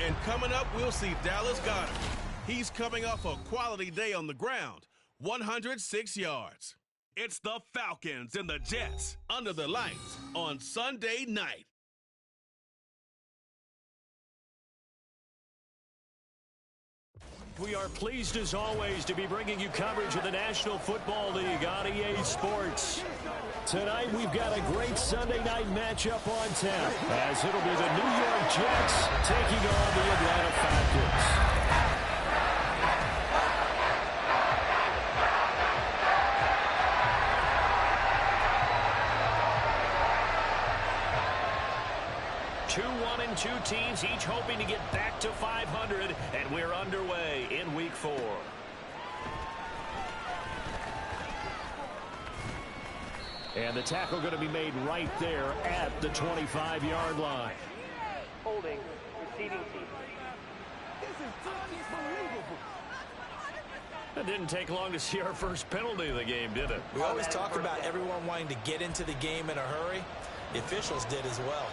And coming up, we'll see Dallas Goedert. He's coming off a quality day on the ground, 106 yards. It's the Falcons and the Jets under the lights on Sunday night. We are pleased as always to be bringing you coverage of the National Football League on EA Sports. Tonight we've got a great Sunday night matchup on tap, as it'll be the New York Jets taking on the Atlanta Falcons. 2-1-2 teams, each hoping to get back to 500, and we're underway in Week 4. And the tackle going to be made right there at the 25-yard line. Holding, receiving team. This is unbelievable. It didn't take long to see our first penalty of the game, did it? We always talk about everyone wanting to get into the game in a hurry. The officials did as well.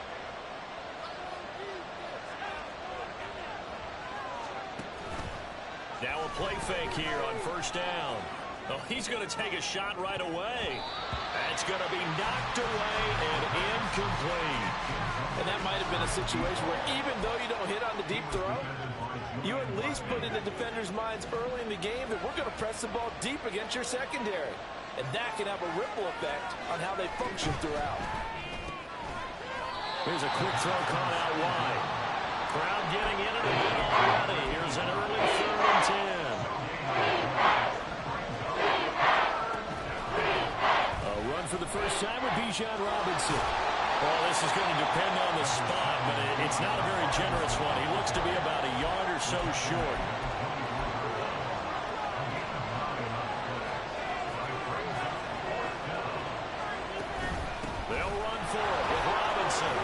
Now a play fake here on first down. Oh, he's going to take a shot right away. That's going to be knocked away and incomplete. And that might have been a situation where even though you don't hit on the deep throw, you at least put in the defender's minds early in the game that we're going to press the ball deep against your secondary. And that can have a ripple effect on how they function throughout. Here's a quick throw caught out wide. Crowd getting in it again already. Here's an early 3rd and 10. A run for the first time with Bijan Robinson. Well, this is going to depend on the spot, but it's not a very generous one. He looks to be about a yard or so short. They'll run for it with Robinson.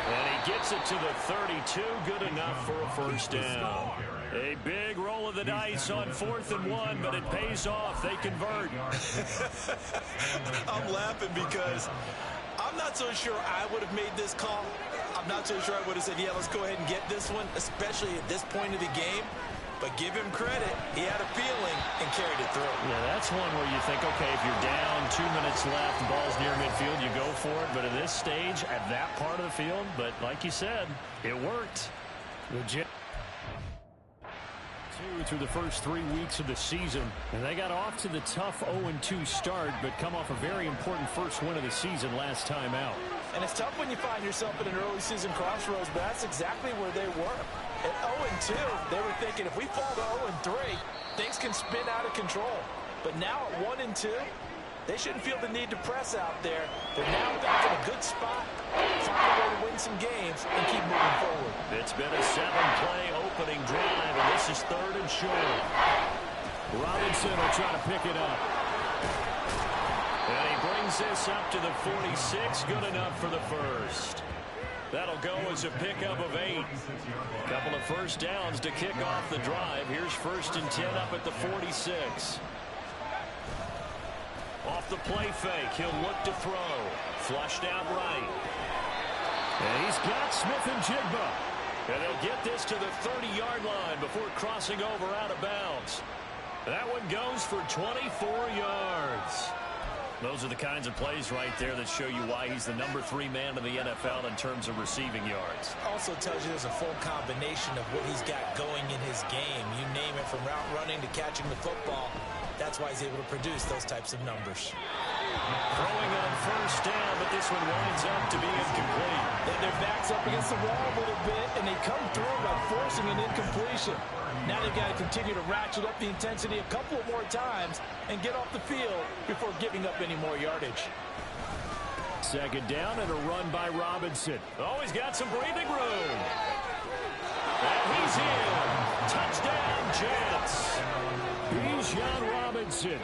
And he gets it to the 32, good enough for a first down. A big roll of the dice on 4th and 1, but it pays off. They convert. I'm laughing because I'm not so sure I would have made this call. I'm not so sure I would have said, yeah, let's go ahead and get this one, especially at this point of the game. But give him credit. He had a feeling and carried it through. Yeah, that's one where you think, okay, if you're down, 2 minutes left, the ball's near midfield, you go for it. But at this stage, at that part of the field, but like you said, it worked. Legit. Through the first 3 weeks of the season, and they got off to the tough 0-2 start, but come off a very important first win of the season last time out. And it's tough when you find yourself at an early season crossroads, but that's exactly where they were. At 0-2, they were thinking if we fall to 0-3, things can spin out of control. But now at 1-2, they shouldn't feel the need to press out there. They're now back in a good spot, find a way to win some games, and keep moving forward. It's been a 7-play opening drive, and this is 3rd and short. Robinson will try to pick it up. And he brings this up to the 46, good enough for the first. That'll go as a pickup of 8. Couple of first downs to kick off the drive. Here's 1st and 10 up at the 46. Off the play fake, he'll look to throw. Flushed out right. And he's got Smith and Jigba. And they'll get this to the 30-yard line before crossing over out of bounds. That one goes for 24 yards. Those are the kinds of plays right there that show you why he's the number 3 man in the NFL in terms of receiving yards. Also tells you there's a full combination of what he's got going in his game. You name it, from route running to catching the football. That's why he's able to produce those types of numbers. Throwing on first down, but this one winds up to be incomplete. And their back's up against the wall a little bit, and they come through by forcing an incompletion. Now they've got to continue to ratchet up the intensity a couple more times and get off the field before giving up any more yardage. 2nd down and a run by Robinson. Oh, he's got some breathing room. And he's in. Touchdown, Jets. Bijan Robinson,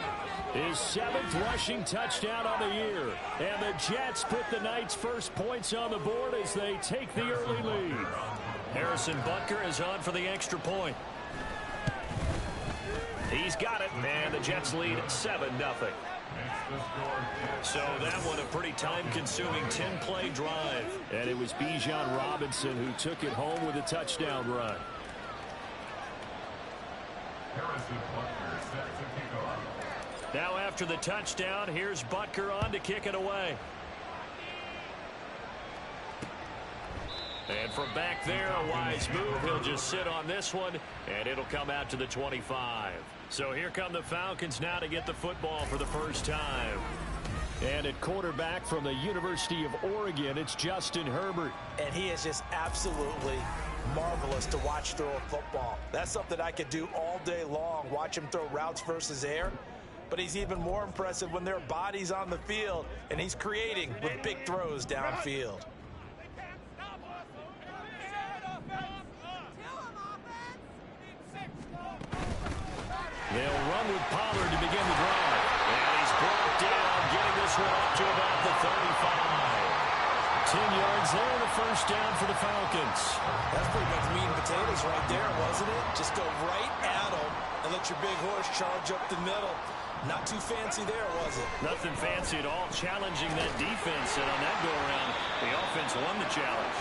his 7th rushing touchdown on the year. And the Jets put the Knights' first points on the board as they take the early lead. Harrison Butker is on for the extra point. He's got it, and the Jets lead 7-0. So that one a pretty time-consuming 10-play drive. And it was Bijan Robinson who took it home with a touchdown run. Now after the touchdown, here's Butker on to kick it away. And from back there, a wise move. He'll just sit on this one, and it'll come out to the 25. So here come the Falcons now to get the football for the first time. And at quarterback from the University of Oregon, it's Justin Herbert. And he is just absolutely marvelous to watch throw a football. That's something I could do all day long, watch him throw routes versus air. But he's even more impressive when their body's on the field, and he's creating with big throws downfield. They'll run with Pollard to begin the drive. And he's brought down, getting this one up to about the 35. 10 yards there and a first down for the Falcons. That's pretty much meat and potatoes right there, wasn't it? Just go right at them and let your big horse charge up the middle. Not too fancy there, was it? Nothing fancy at all, challenging that defense. And on that go-around, the offense won the challenge.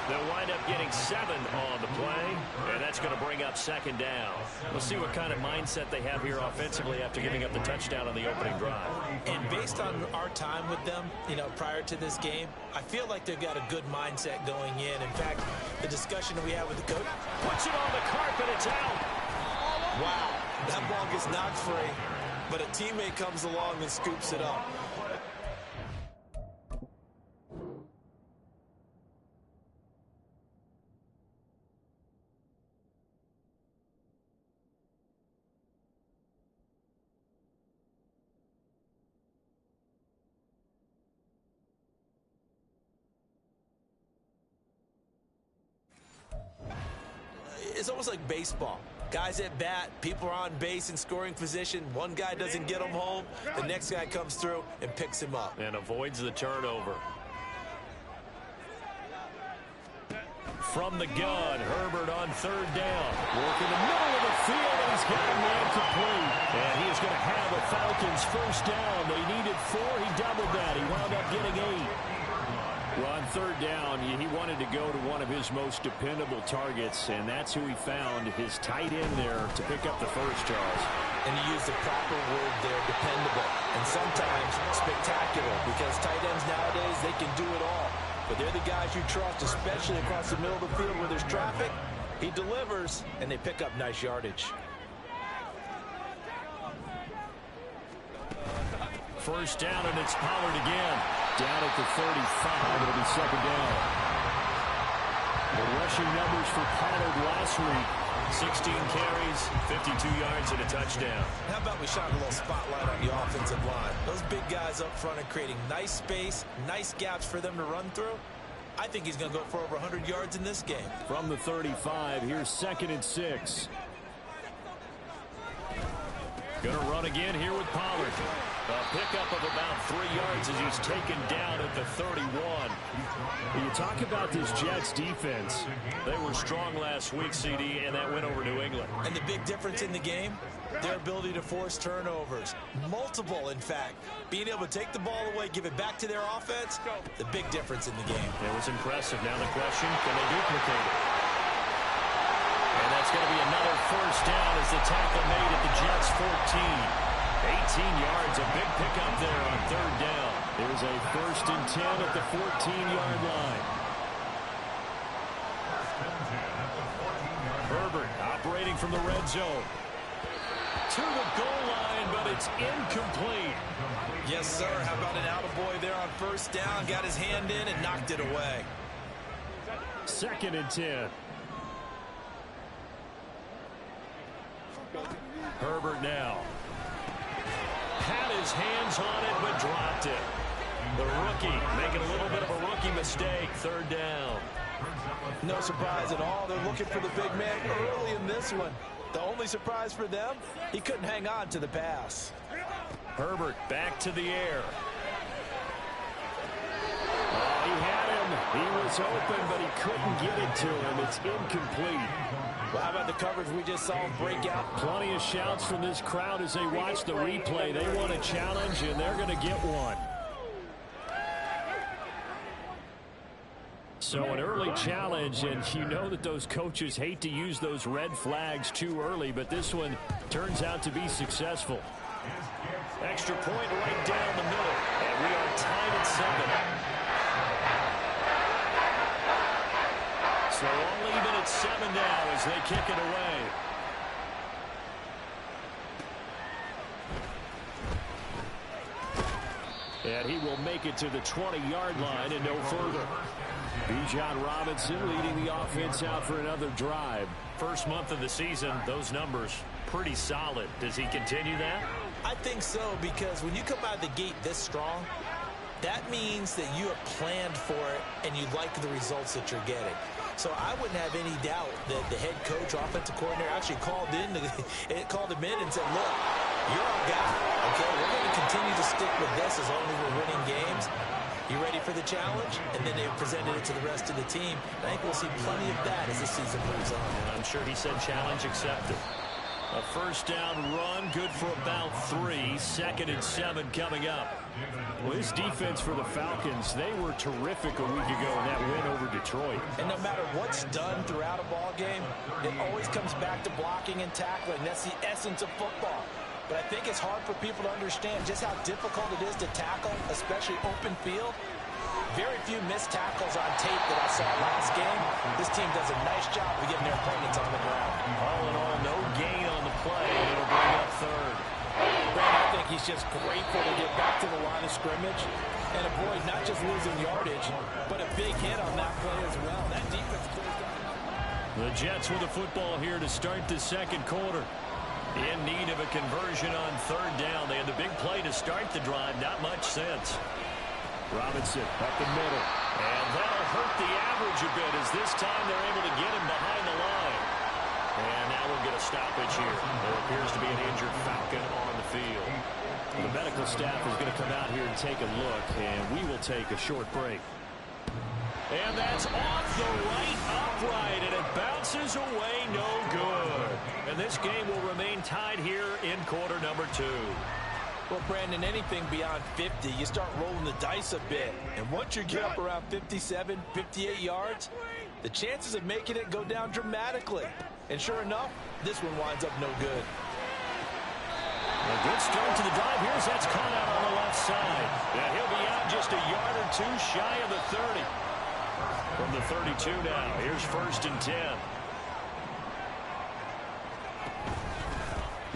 They'll wind up getting 7 on the play, and that's going to bring up second down. We'll see what kind of mindset they have here offensively after giving up the touchdown on the opening drive. And based on our time with them, prior to this game, I feel like they've got a good mindset going in. In fact, the discussion that we had with the coach, puts it on the carpet, it's out. Wow, that ball gets knocked free, but a teammate comes along and scoops it up. It's almost like baseball. Guys at bat, people are on base in scoring position. One guy doesn't get him home. The next guy comes through and picks him up. And avoids the turnover. From the gun, Herbert on third down. Working the middle of the field, and he's got a man complete. And he is going to have a Falcons first down. They needed 4. He doubled that. He wound up getting 8. Well, on third down, he wanted to go to one of his most dependable targets, and that's who he found, his tight end there, to pick up the first, Charles. And you use the proper word there, dependable, and sometimes spectacular, because tight ends nowadays, they can do it all. But they're the guys you trust, especially across the middle of the field where there's traffic. He delivers, and they pick up nice yardage. First down, and it's Pollard again. Down at the 35, it'll be second down. The rushing numbers for Pollard last week. 16 carries, 52 yards, and a touchdown. How about we shine a little spotlight on the offensive line? Those big guys up front are creating nice space, nice gaps for them to run through. I think he's going to go for over 100 yards in this game. From the 35, here's 2nd and 6. Going to run again here with Pollard. A pickup of about 3 yards as he's taken down at the 31. You talk about this Jets defense. They were strong last week, CD, and that went over New England. And the big difference in the game, their ability to force turnovers. Multiple, in fact. Being able to take the ball away, give it back to their offense, the big difference in the game. It was impressive. Now the question, can they duplicate it? And that's going to be another first down as the tackle made at the Jets 14. 18 yards, a big pickup there on third down. There's a 1st and 10 at the 14-yard line. Herbert operating from the red zone. To the goal line, but it's incomplete. Yes, sir. How about an attaboy there on first down? Got his hand in and knocked it away. 2nd and 10. Herbert now. Had his hands on it, but dropped it. The rookie making a little bit of a rookie mistake. Third down. No surprise at all. They're looking for the big man early in this one. The only surprise for them, he couldn't hang on to the pass. Herbert back to the air. He had him. He was open, but he couldn't get it to him. It's incomplete. Well, how about the coverage we just saw break out? Plenty of shouts from this crowd as they watch the replay. They want a challenge, and they're going to get one. So an early challenge, and you know that those coaches hate to use those red flags too early, but this one turns out to be successful. Extra point right down the middle, and we are tied at 7. So all even at 7 now as they kick it away. And he will make it to the 20-yard line and no further. Bijan Robinson leading the offense out for another drive. First month of the season, those numbers pretty solid. Does he continue that? I think so, because when you come out of the gate this strong, that means that you have planned for it and you like the results that you're getting. So I wouldn't have any doubt that the head coach, offensive coordinator, actually called him in and said, look, you're our guy, okay? We're going to continue to stick with this as long as we're winning games. You ready for the challenge? And then they presented it to the rest of the team. And I think we'll see plenty of that as the season moves on. I'm sure he said challenge accepted. A first down run, good for about 3. 2nd and 7 coming up. Well, this defense for the Falcons, they were terrific a week ago in that win over Detroit. And no matter what's done throughout a ball game, it always comes back to blocking and tackling. That's the essence of football. But I think it's hard for people to understand just how difficult it is to tackle, especially open field. Very few missed tackles on tape that I saw last game. This team does a nice job of getting their opponents on the ground. All in all, no gain on the play. It'll bring up 3rd. Brad, I think he's just grateful to get back to the line of scrimmage and avoid not just losing yardage, but a big hit on that play as well. That defense closed down. The Jets with the football here to start the second quarter. In need of a conversion on 3rd down. They had the big play to start the drive. Not much since. Robinson up the middle. And that'll hurt the average a bit as this time they're able to get him behind the line. And now we'll get a stoppage here. There appears to be an injured Falcon on the field. The medical staff is going to come out here and take a look, and we will take a short break. And that's off the right upright, and it bounces away no good. And this game will remain tied here in quarter number 2. Well, Brandon, anything beyond 50, you start rolling the dice a bit. And once you get up around 57, 58 yards, the chances of making it go down dramatically. And sure enough, this one winds up no good. A good start to the drive. Here's that's caught out on the left side. And he'll be out just a yard or 2 shy of the 30. From the 32 now, here's 1st and 10.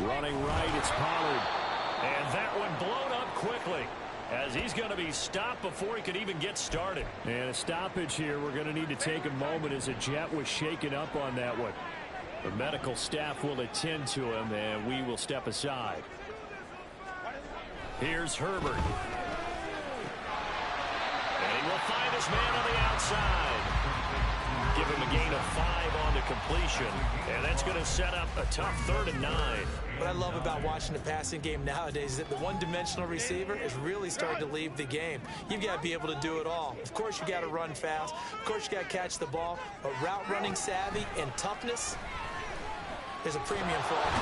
Running right, it's Pollard. And that one blown up quickly as he's going to be stopped before he could even get started. And a stoppage here. We're going to need to take a moment as a Jet was shaken up on that one. The medical staff will attend to him, and we will step aside. Here's Herbert. And he will find his man on the outside. Give him a gain of 5 on the completion. And that's going to set up a tough 3rd and 9. What I love about watching the passing game nowadays is that the one-dimensional receiver is really starting to leave the game. You've got to be able to do it all. Of course, you got to run fast. Of course, you got to catch the ball. But route running savvy and toughness is a premium for him.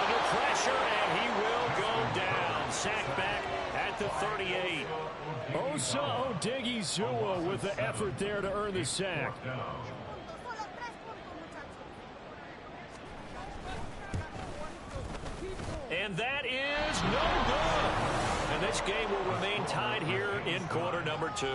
Under pressure, and he will go down. Sacked back at the 38. Osa Odighizuwa with the effort there to earn the sack. And that is no good. And this game will remain tied here in quarter number 2.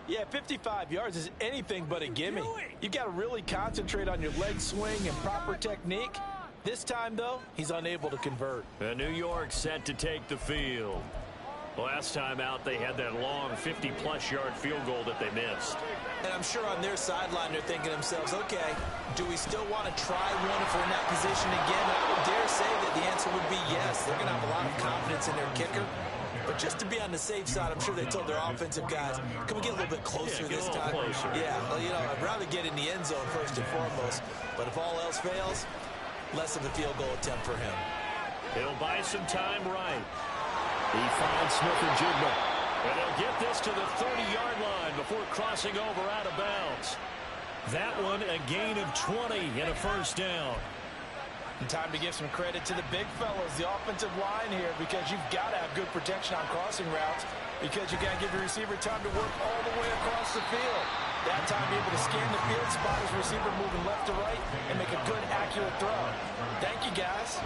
Yeah, 55 yards is anything but a gimme. You've got to really concentrate on your leg swing and proper technique. This time, though, he's unable to convert. New York set to take the field. Last time out, they had that long 50-plus yard field goal that they missed. And I'm sure on their sideline, they're thinking to themselves, okay, do we still want to try one if we're in that position again? And I would dare say that the answer would be yes. They're going to have a lot of confidence in their kicker. But just to be on the safe side, I'm sure they told their offensive guys, can we get a little bit closer this time? Closer. Yeah, well, you know, I'd rather get in the end zone first and foremost. But if all else fails, less of a field goal attempt for him. He'll buy some time right. He finds Smith-Njigba. And they'll get this to the 30-yard line before crossing over out of bounds. That one a gain of 20 and a first down. And time to give some credit to the big fellas, the offensive line here, because you've got to have good protection on crossing routes because you got to give your receiver time to work all the way across the field. That time able to scan the field, spot his receiver moving left to right, and make a good, accurate throw. Thank you, guys.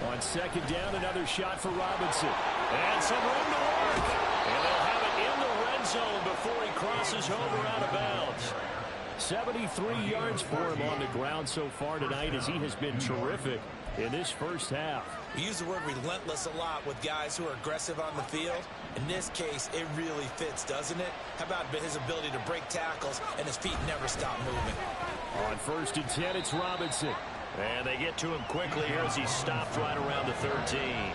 On second down, another shot for Robinson. And some room to work. And they'll have it in the red zone before he crosses over out of bounds. 73 yards for him on the ground so far tonight as he has been terrific in this first half. We use the word relentless a lot with guys who are aggressive on the field. In this case, it really fits, doesn't it? How about his ability to break tackles and his feet never stop moving? On first and 10, it's Robinson. And they get to him quickly here as he stopped right around the 13.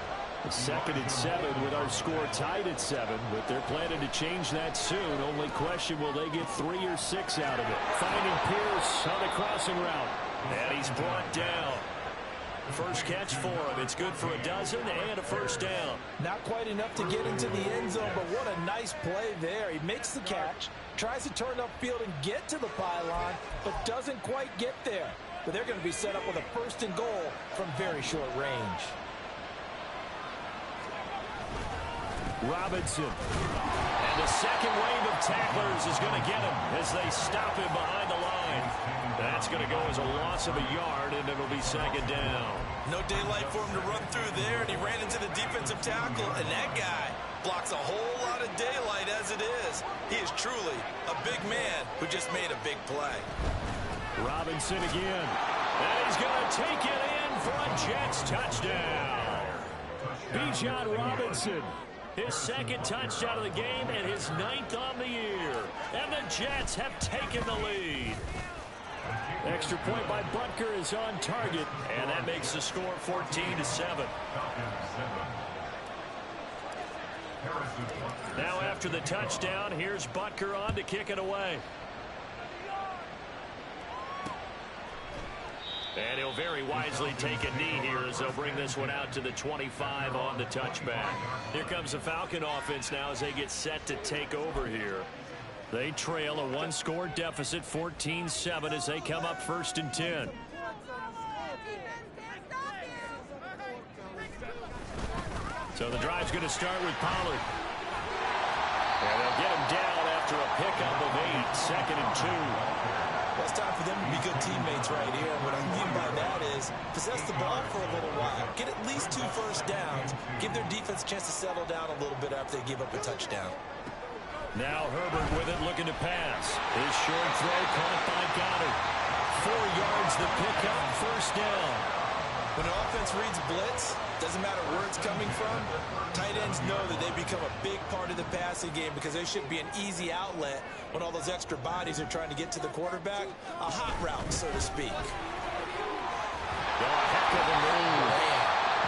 Second and 7 with our score tied at 7, but they're planning to change that soon. Only question, will they get 3 or 6 out of it? Finding Pierce on the crossing route. And he's brought down. First catch for him. It's good for a dozen and a first down. Not quite enough to get into the end zone, but what a nice play there. He makes the catch, tries to turn upfield and get to the pylon, but doesn't quite get there. But they're going to be set up with a first and goal from very short range. Robinson. And the second wave of tacklers is going to get him as they stop him behind the line. That's going to go as a loss of a yard, and it'll be second down. No daylight for him to run through there, and he ran into the defensive tackle, and that guy blocks a whole lot of daylight as it is. He is truly a big man who just made a big play. Robinson again. And he's going to take it in for a Jets touchdown. Bijan Robinson. His second touchdown of the game and his 9th on the year. And the Jets have taken the lead. Extra point by Butker is on target, and that makes the score 14-7. Now after the touchdown, here's Butker on to kick it away. And he'll very wisely take a knee here as they'll bring this one out to the 25 on the touchback. Here comes the Falcon offense now as they get set to take over here. They trail a one-score deficit, 14-7, as they come up first and 10. So the drive's going to start with Pollard. And they'll get him down after a pickup of 8, second and 2. Well, it's time for them to be good teammates right here. What I mean by that is possess the ball for a little while. Get at least 2 first downs. Give their defense a chance to settle down a little bit after they give up a touchdown. Now Herbert with it, looking to pass. His short throw caught by Goddard. 4 yards the pickup, first down. When an offense reads blitz, doesn't matter where it's coming from, tight ends know that they become a big part of the passing game because they should be an easy outlet when all those extra bodies are trying to get to the quarterback. A hot route, so to speak. Oh, a heck of a move.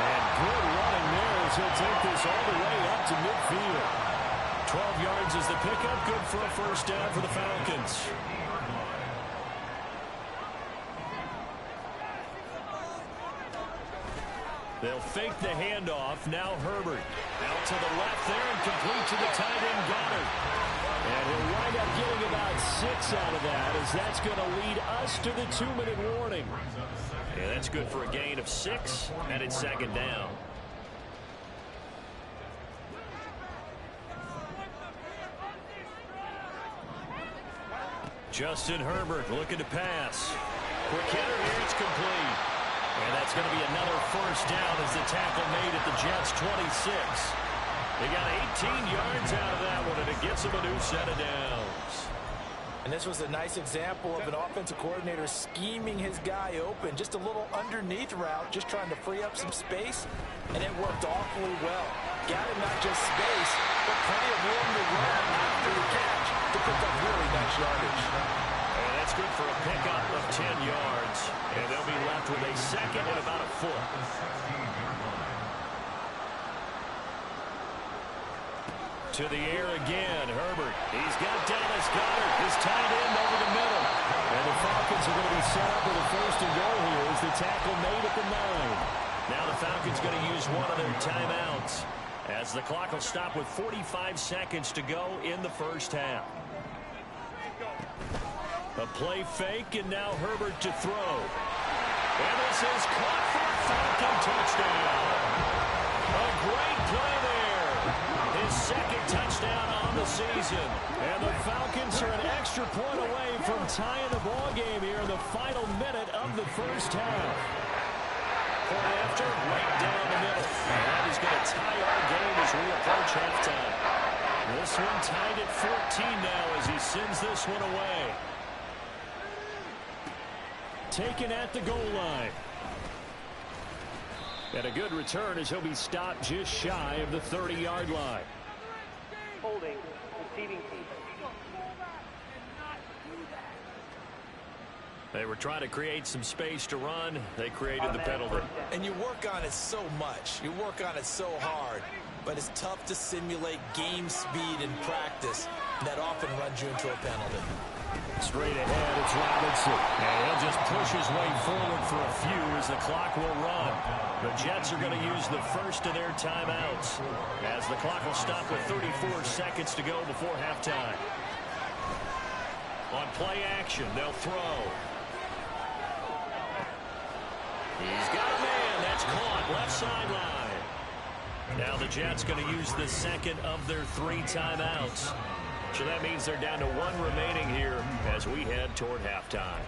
And good running there as he'll take this all the way up to midfield. 12 yards is the pickup, good for a first down for the Falcons. They'll fake the handoff. Now Herbert out to the left there and complete to the tight end Goddard. And he'll wind up getting about 6 out of that as that's going to lead us to the 2-minute warning. Yeah, that's good for a gain of 6, and it's second down. Justin Herbert looking to pass. Quick hitter here, it's complete. And that's going to be another first down as the tackle made at the Jets' 26. They got 18 yards out of that one, and it gets them a new set of downs. And this was a nice example of an offensive coordinator scheming his guy open. Just a little underneath route, just trying to free up some space, and it worked awfully well. Got him not just space, but plenty of room to run after the catch to pick up really nice yardage. And that's good for a pickup of 10 yards. And they'll be left with a second and about a foot. To the air again, Herbert. He's got Dallas Goddard, his tight end over the middle. And the Falcons are going to be set up with a first and goal here as the tackle made at the 9. Now the Falcons going to use one of their timeouts. as the clock will stop with 45 seconds to go in the first half. A play fake, and now Herbert to throw. And this is caught for a Falcon touchdown. A great play there. His second touchdown on the season. And the Falcons are an extra point away from tying the ball game here in the final minute of the first half. Point after, right down the middle. And that is going to tie our game as we approach halftime. This one tied at 14 now as he sends this one away. Taken at the goal line. And a good return as he'll be stopped just shy of the 30-yard line. Holding, receiving team. They were trying to create some space to run. They created the penalty. And you work on it so much. You work on it so hard. But it's tough to simulate game speed in practice. That often runs you into a penalty. Straight ahead, it's Robinson. And he'll just push his way forward for a few as the clock will run. The Jets are going to use the first of their timeouts as the clock will stop with 34 seconds to go before halftime. On play action, they'll throw. He's got a man. That's caught left sideline. Now the Jets going to use the second of their 3 timeouts. So that means they're down to 1 remaining here as we head toward halftime.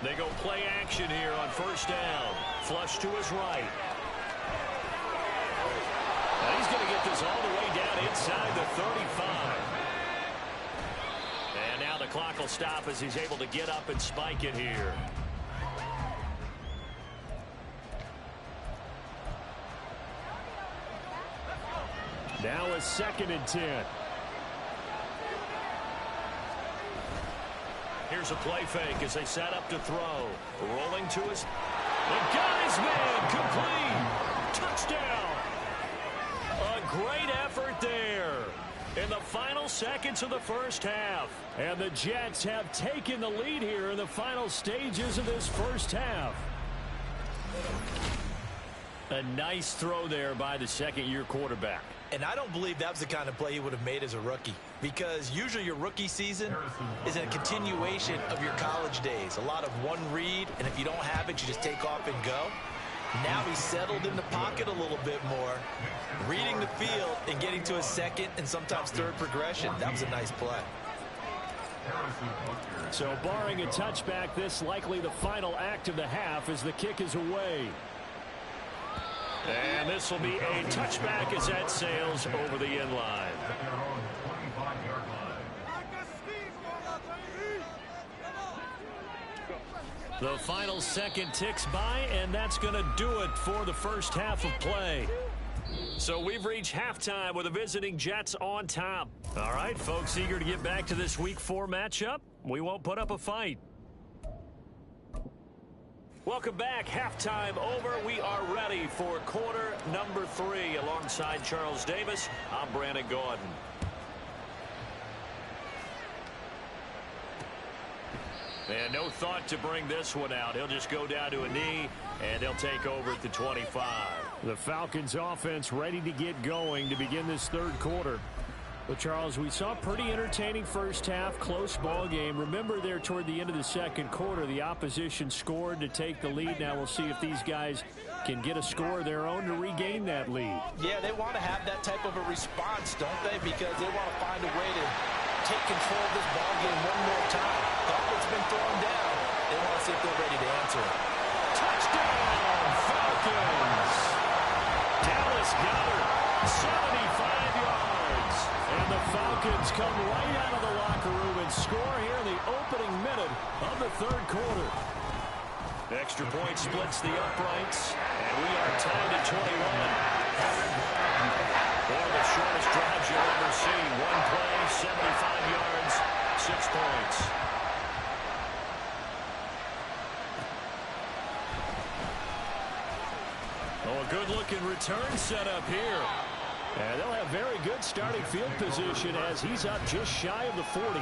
They go play action here on first down. Flush to his right. Now he's going to get this all the way down inside the 35. And now the clock will stop as he's able to get up and spike it here. Now a 2nd and 10. Here's a play fake as they set up to throw. Rolling to his... The guy's man, complete. Touchdown. A great effort there in the final seconds of the first half. And the Jets have taken the lead here in the final stages of this first half. A nice throw there by the second-year quarterback. And I don't believe that was the kind of play he would have made as a rookie, because usually your rookie season is a continuation of your college days. A lot of one read, and if you don't have it, you just take off and go. Now he's settled in the pocket a little bit more, reading the field and getting to a second and sometimes third progression. That was a nice play. So barring a touchback, this likely the final act of the half as the kick is away. And this will be a touchback as that sails over the end line. The final second ticks by, and that's going to do it for the first half of play. So we've reached halftime with the visiting Jets on top. All right, folks, eager to get back to this Week 4 matchup. We won't put up a fight. Welcome back. Halftime over. We are ready for quarter number 3. Alongside Charles Davis, I'm Brandon Gordon. And no thought to bring this one out. He'll just go down to a knee, and they'll take over at the 25. The Falcons offense ready to get going to begin this third quarter. Well, Charles, we saw a pretty entertaining first half, close ball game. Remember there toward the end of the second quarter, the opposition scored to take the lead. Now we'll see if these guys can get a score of their own to regain that lead. Yeah, they want to have that type of a response, don't they? Because they want to find a way to take control of this ball game one more time. All that's been thrown down, they want to see if they're ready to answer it. Touchdown, Falcons! Dallas Goedert, 75 yards. And the Falcons come right out of the locker room and score here in the opening minute of the third quarter. Extra point splits the uprights, and we are tied at 21. One of the shortest drives you'll ever see. One play, 75 yards, 6 points. Oh, a good-looking return set up here. And they'll have very good starting field position as he's up just shy of the 40.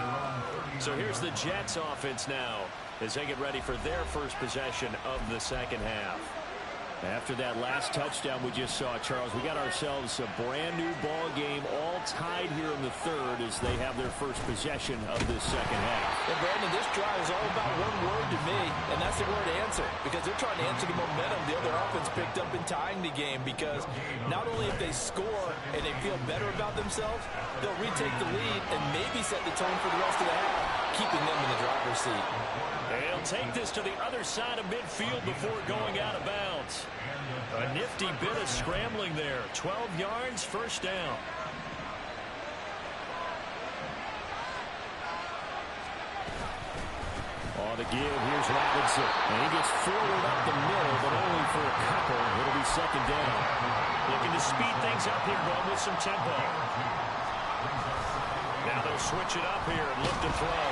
So here's the Jets offense now as they get ready for their first possession of the second half. After that last touchdown we just saw, Charles, we got ourselves a brand-new ball game, all tied here in the third as they have their first possession of this second half. And Brandon, this drive is all about one word to me, and that's the word answer, because they're trying to answer the momentum the other offense picked up in tying the game, because not only if they score and they feel better about themselves, they'll retake the lead and maybe set the tone for the rest of the half, keeping them in the driver's seat. They'll take this to the other side of midfield before going out of bounds. A nifty bit of scrambling there. 12 yards, first down. On the give, here's Robinson. And he gets forward up the middle, but only for a couple. It'll be second down. Looking to speed things up here, going with some tempo. Now they'll switch it up here and look to throw.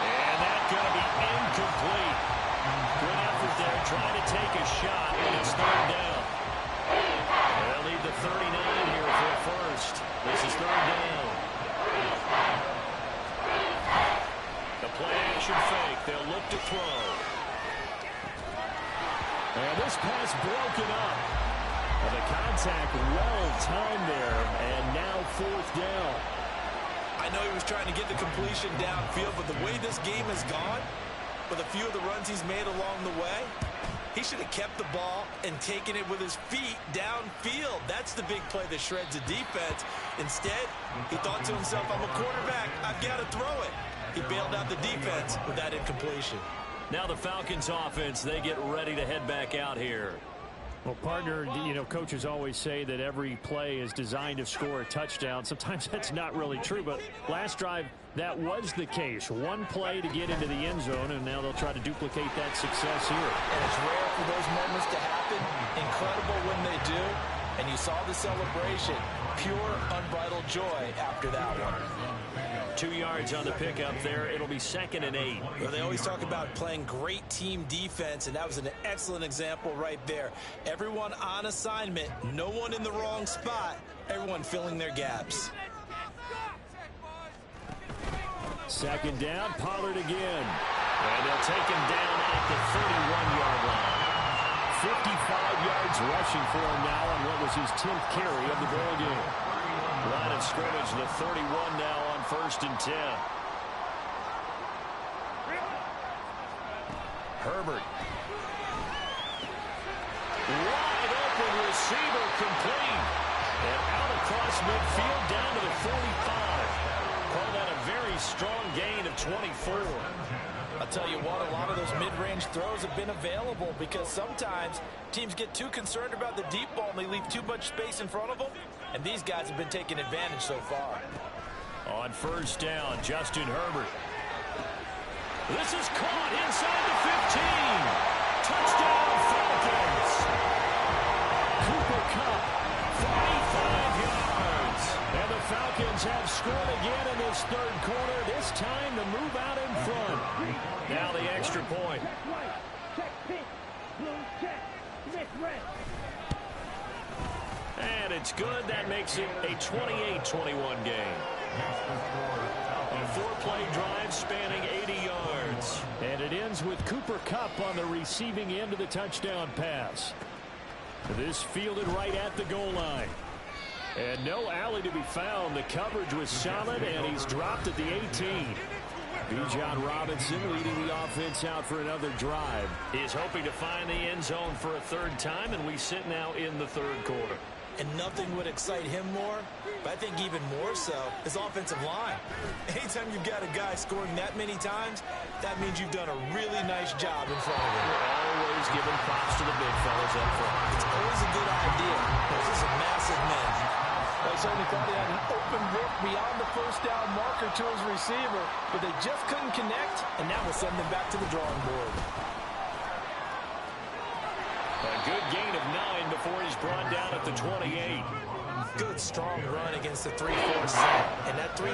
And that's going to be incomplete. Good effort there, trying to take a shot, and it's third down. They'll need the 39 here for a first. This is third down. The play action fake. They'll look to throw. And this pass broken up. And the contact well timed there, and now fourth down. I know he was trying to get the completion downfield, but the way this game has gone, with a few of the runs he's made along the way, he should have kept the ball and taken it with his feet downfield. That's the big play that shreds the defense. Instead, he thought to himself, I'm a quarterback, I've got to throw it. He bailed out the defense with that incompletion. Now the Falcons offense, they get ready to head back out here. Well, partner, you know, coaches always say that every play is designed to score a touchdown. Sometimes that's not really true, but last drive, that was the case. One play to get into the end zone, and now they'll try to duplicate that success here. And it's rare for those moments to happen. Incredible when they do. And you saw the celebration. Pure, unbridled joy after that one. 2 yards on the pickup there. It'll be 2nd and 8. Well, they always talk about playing great team defense, and that was an excellent example right there. Everyone on assignment, no one in the wrong spot, everyone filling their gaps. Second down, Pollard again. And they'll take him down at the 31-yard line. 55 yards rushing for him now on what was his 10th carry of the ball game. Line of scrimmage, the 31 now on 1st and 10. Herbert. Wide open receiver complete. And out across midfield down to the 45. Call that a very strong gain of 24. I'll tell you what, a lot of those mid-range throws have been available because sometimes teams get too concerned about the deep ball and they leave too much space in front of them. And these guys have been taking advantage so far. On first down, Justin Herbert. This is caught inside the 15. Touchdown, Falcons. Cooper Kupp, 45 yards. and the Falcons have scored again in this third quarter. This time to move out in front. Now the extra point. And it's good. That makes it a 28-21 game. A 4-play drive spanning 80 yards. And it ends with Cooper Kupp on the receiving end of the touchdown pass. This fielded right at the goal line. And no alley to be found. The coverage was solid, and he's dropped at the 18. Bijan Robinson leading the offense out for another drive. He's hoping to find the end zone for a third time, and we sit now in the third quarter. And nothing would excite him more, but I think even more so, his offensive line. Anytime you've got a guy scoring that many times, that means you've done a really nice job in front of him. We're always giving props to the big fellas up front. It's always a good idea. Those are some massive men. They certainly thought he had an open look beyond the first down marker to his receiver, but they just couldn't connect, and now we'll send them back to the drawing board. A good gain of 9 before he's brought down at the 28. Good, strong run against the 3-4 set. And that 3-4,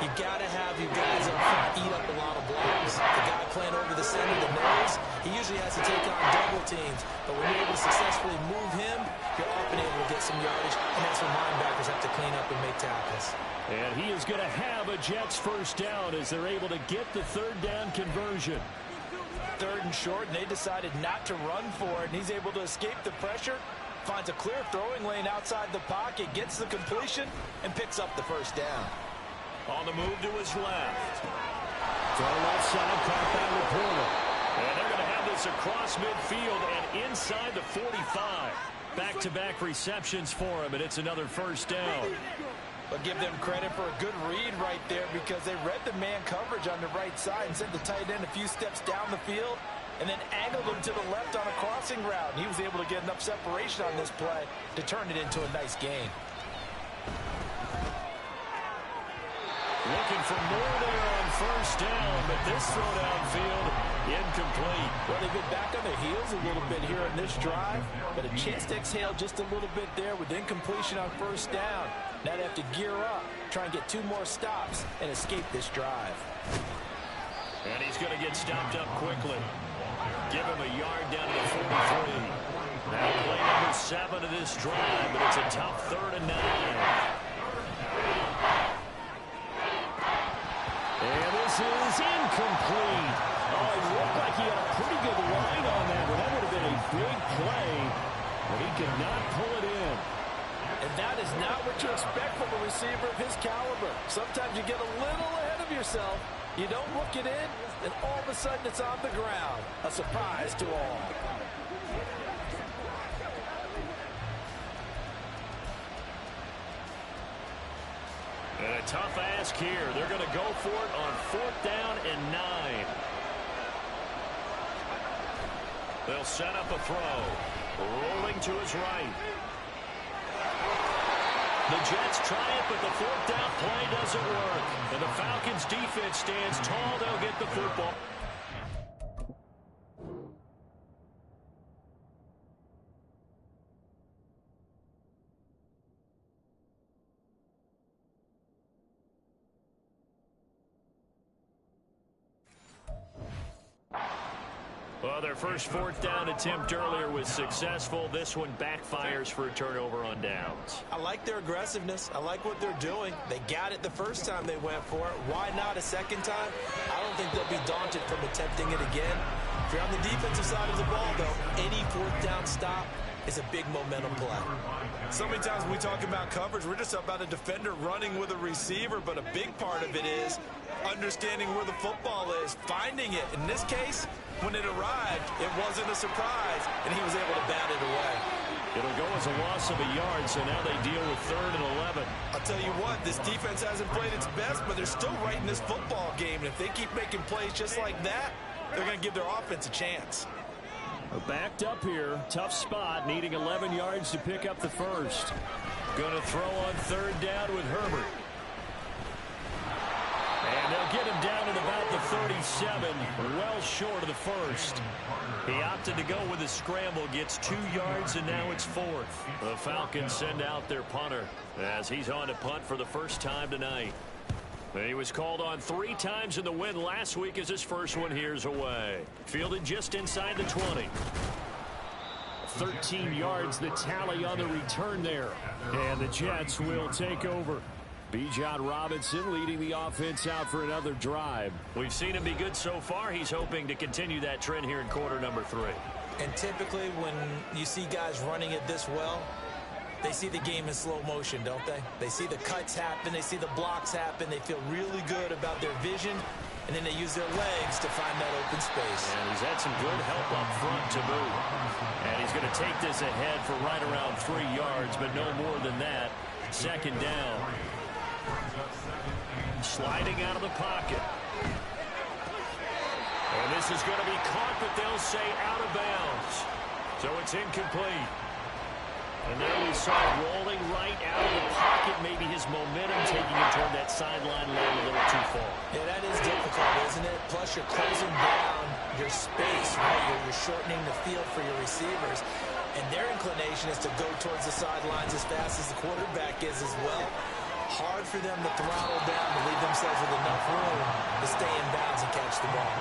you've got to have your guys up front eat up a lot of blocks. The guy playing over the center, the nose, He usually has to take on double teams, but when you're able to successfully move him, you're often able to get some yardage, and that's when linebackers have to clean up and make tackles. And he is going to have a Jets first down as they're able to get the third down conversion. Third and short, and they decided not to run for it, and he's able to escape the pressure, finds a clear throwing lane outside the pocket, gets the completion, and picks up the first down. On the move to his left. To the left side, caught by Laporta. And they're going to have this across midfield and inside the 45. Back-to-back receptions for him, and it's another first down. But give them credit for a good read right there because they read the man coverage on the right side and sent the tight end a few steps down the field and then angled him to the left on a crossing route. And he was able to get enough separation on this play to turn it into a nice gain. Looking for more there on first down, but this throw downfield incomplete. Well, they've been back on their heels a little bit here in this drive, but a chance to exhale just a little bit there with incompletion on first down. Now they have to gear up, try and get 2 more stops, and escape this drive. And he's going to get stopped up quickly. Give him a yard down to the 43. Now play number 7 of this drive, but it's a tough 3rd and 9. And this is incomplete. Oh, it looked like he had a pretty good line on that, but that would have been a big play, but he could not pull it in. And that is not what you expect from a receiver of his caliber. Sometimes you get a little ahead of yourself. You don't look it in, and all of a sudden it's on the ground. A surprise to all. And a tough ask here. They're going to go for it on 4th down and 9. They'll set up a throw. Rolling to his right. The Jets try it, but the 4th down play doesn't work. And the Falcons defense stands tall. They'll get the football. Well, their first 4th down attempt earlier was successful. This one backfires for a turnover on downs. I like their aggressiveness. I like what they're doing. They got it the first time they went for it. Why not a second time? I don't think they'll be daunted from attempting it again. If you're on the defensive side of the ball, though, any 4th down stop is a big momentum play. So many times when we talk about coverage, we're just about a defender running with a receiver, but a big part of it is understanding where the football is, finding it. In this case, when it arrived, it wasn't a surprise, and he was able to bat it away. It'll go as a loss of a yard, so now they deal with 3rd and 11. I'll tell you what, this defense hasn't played its best, but they're still right in this football game. And if they keep making plays just like that, they're going to give their offense a chance. We're backed up here. Tough spot, needing 11 yards to pick up the first. Going to throw on 3rd down with Herbert. And they'll get him down at about the 37, well short of the first. He opted to go with a scramble, gets 2 yards, and now it's 4th. The Falcons send out their punter as he's on to punt for the first time tonight. He was called on 3 times in the win last week as his first one here's away. Fielded just inside the 20. 13 yards the tally on the return there. And the Jets will take over. Bijan Robinson leading the offense out for another drive. We've seen him be good so far. He's hoping to continue that trend here in quarter number 3. And typically when you see guys running it this well, they see the game in slow motion, don't they? They see the cuts happen. They see the blocks happen. They feel really good about their vision. And then they use their legs to find that open space. And he's had some good help up front to boot. And he's going to take this ahead for right around 3 yards, but no more than that. 2nd down. Sliding out of the pocket. And this is going to be caught, but they'll say out of bounds. So it's incomplete. And there we saw it rolling right out of the pocket. Maybe his momentum taking him toward that sideline line a little too far. Yeah, that is difficult, isn't it? Plus, you're closing down your space, right? You're shortening the field for your receivers. And their inclination is to go towards the sidelines as fast as the quarterback is as well. Hard for them to throttle down to leave themselves with enough room to stay in bounds and catch the ball.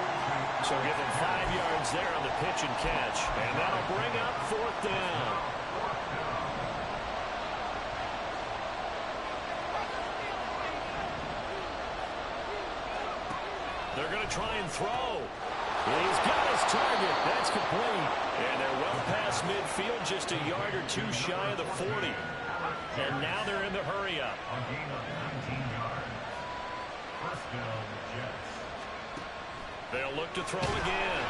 So give them 5 yards there on the pitch and catch. And that'll bring up 4th down. They're going to try and throw. He's got his target. That's complete. And they're well past midfield, just a yard or two shy of the 40. And now they're in the hurry-up. They'll look to throw again.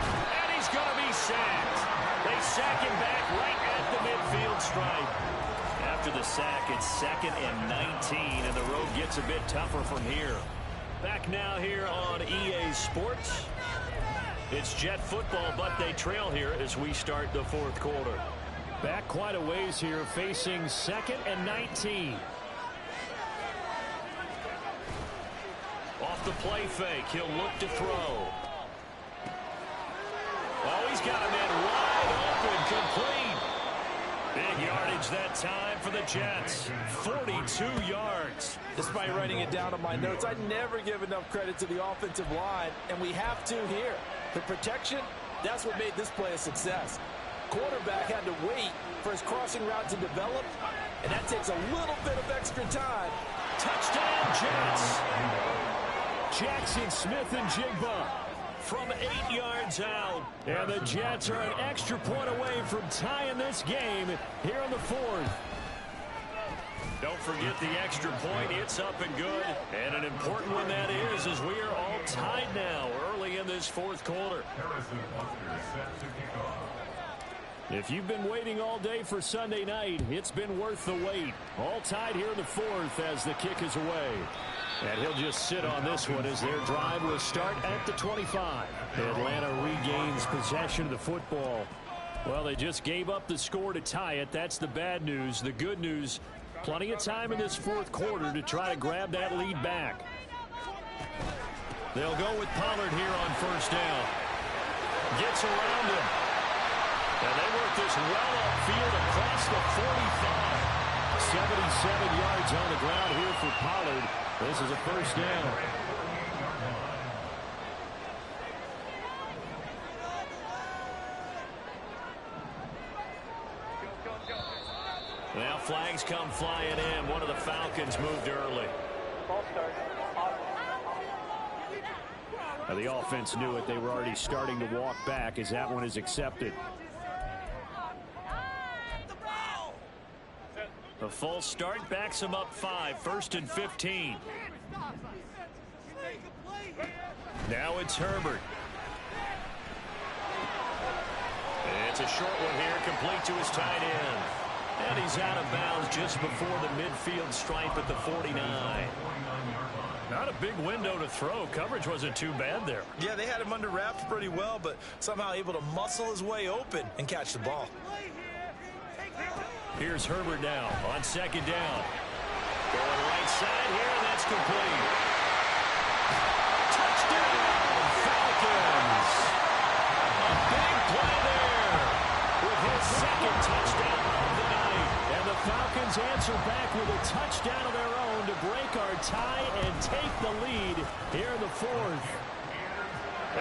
And he's going to be sacked. They sack him back right at the midfield stripe. After the sack, it's 2nd and 19, and the road gets a bit tougher from here. Back now here on EA Sports. It's Jet football, but they trail here as we start the 4th quarter. Back quite a ways here, facing 2nd and 19. Off the play fake, he'll look to throw. Oh, he's got a man wide open, complete. Big yardage that time for the Jets. 42 yards. Despite writing it down on my notes, I never give enough credit to the offensive line, and we have to here. The protection, that's what made this play a success. Quarterback had to wait for his crossing route to develop, and that takes a little bit of extra time. Touchdown, Jets. Jackson Smith and Jigba from 8 yards out. And the Jets are an extra point away from tying this game here in the 4th. Don't forget the extra point. It's up and good. And an important one that is, as we are all tied now early in this 4th quarter. If you've been waiting all day for Sunday night, it's been worth the wait. All tied here in the 4th as the kick is away. And he'll just sit on this one as their drive will start at the 25. Atlanta regains possession of the football. Well, they just gave up the score to tie it. That's the bad news. The good news, plenty of time in this 4th quarter to try to grab that lead back. They'll go with Pollard here on 1st down. Gets around him. And they work this well upfield across the 45. 77 yards on the ground here for Pollard. This is a 1st down. Now flags come flying in. One of the Falcons moved early. Now the offense knew it. They were already starting to walk back as that one is accepted. The false start backs him up 5. 1st and 15. Now it's Herbert. It's a short one here, complete to his tight end. And he's out of bounds just before the midfield stripe at the 49. Not a big window to throw. Coverage wasn't too bad there. Yeah, they had him under wraps pretty well, but somehow able to muscle his way open and catch the ball. Here's Herbert now on 2nd down. Going right side here, and that's complete. Touchdown, Falcons. A big play there with his 2nd touchdown of the night. And the Falcons answer back with a touchdown of their own to break our tie and take the lead here in the 4th.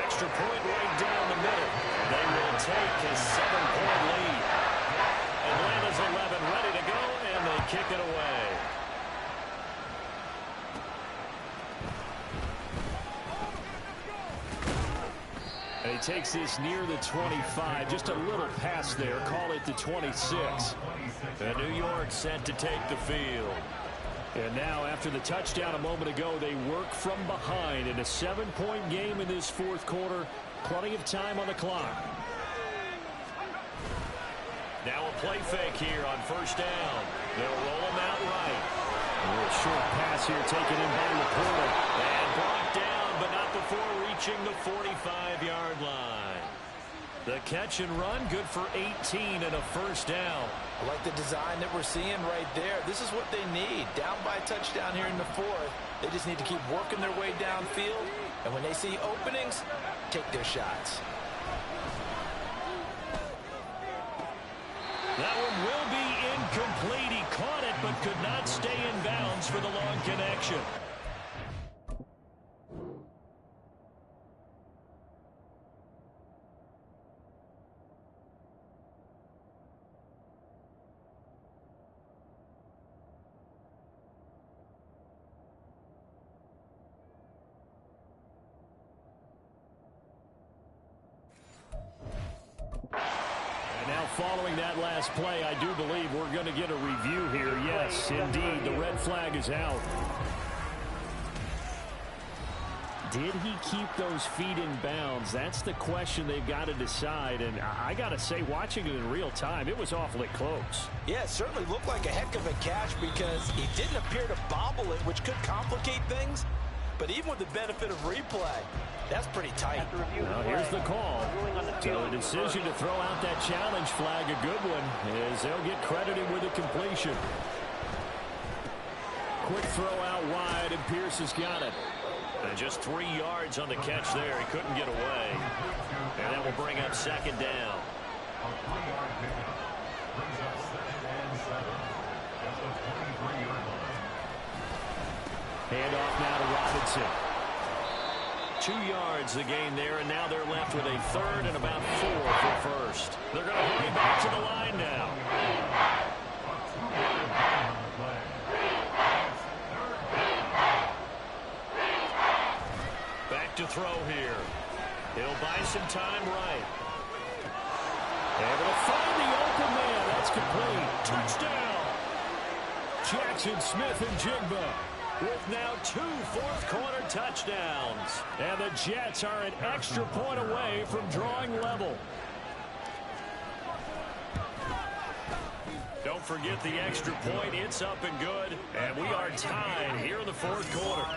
Extra point right down the middle. They will take a 7-point lead. Atlanta's 11 ready to go, and they kick it away. And he takes this near the 25, just a little pass there, call it the 26. And New York set to take the field. And now, after the touchdown a moment ago, they work from behind in a 7-point game in this 4th quarter. Plenty of time on the clock. Now a play fake here on 1st down. They'll roll him out right. A little short pass here taken in by Laporta. And brought down, but not before reaching the 45-yard line. The catch and run, good for 18 and a 1st down. I like the design that we're seeing right there. This is what they need. Down by a touchdown here in the 4th. They just need to keep working their way downfield. And when they see openings, take their shots. That one will be incomplete. He caught it but could not stay in bounds for the long connection. Following that last play, I do believe we're going to get a review here. Yes, indeed, the red flag is out. Did he keep those feet in bounds? That's the question they've got to decide. And I got to say, watching it in real time, it was awfully close. Yeah, it certainly looked like a heck of a catch because he didn't appear to bobble it, which could complicate things. But even with the benefit of replay, that's pretty tight. Well, here's the call. So the decision to throw out that challenge flag, a good one, as they'll get credited with a completion. Quick throw out wide, and Pierce has got it. And just 3 yards on the catch there. He couldn't get away. And that will bring up second down. Handoff now to Robinson. 2 yards the gain there, and now they're left with a third and about 4 for first. They're going to hurry back to the line now. Back to throw here. He'll buy some time right. Able to find the open man. That's complete. Touchdown. Jackson Smith and Jigba with now 2 fourth-quarter touchdowns. And the Jets are an extra point away from drawing level. Don't forget the extra point. It's up and good. And we are tied here in the fourth quarter.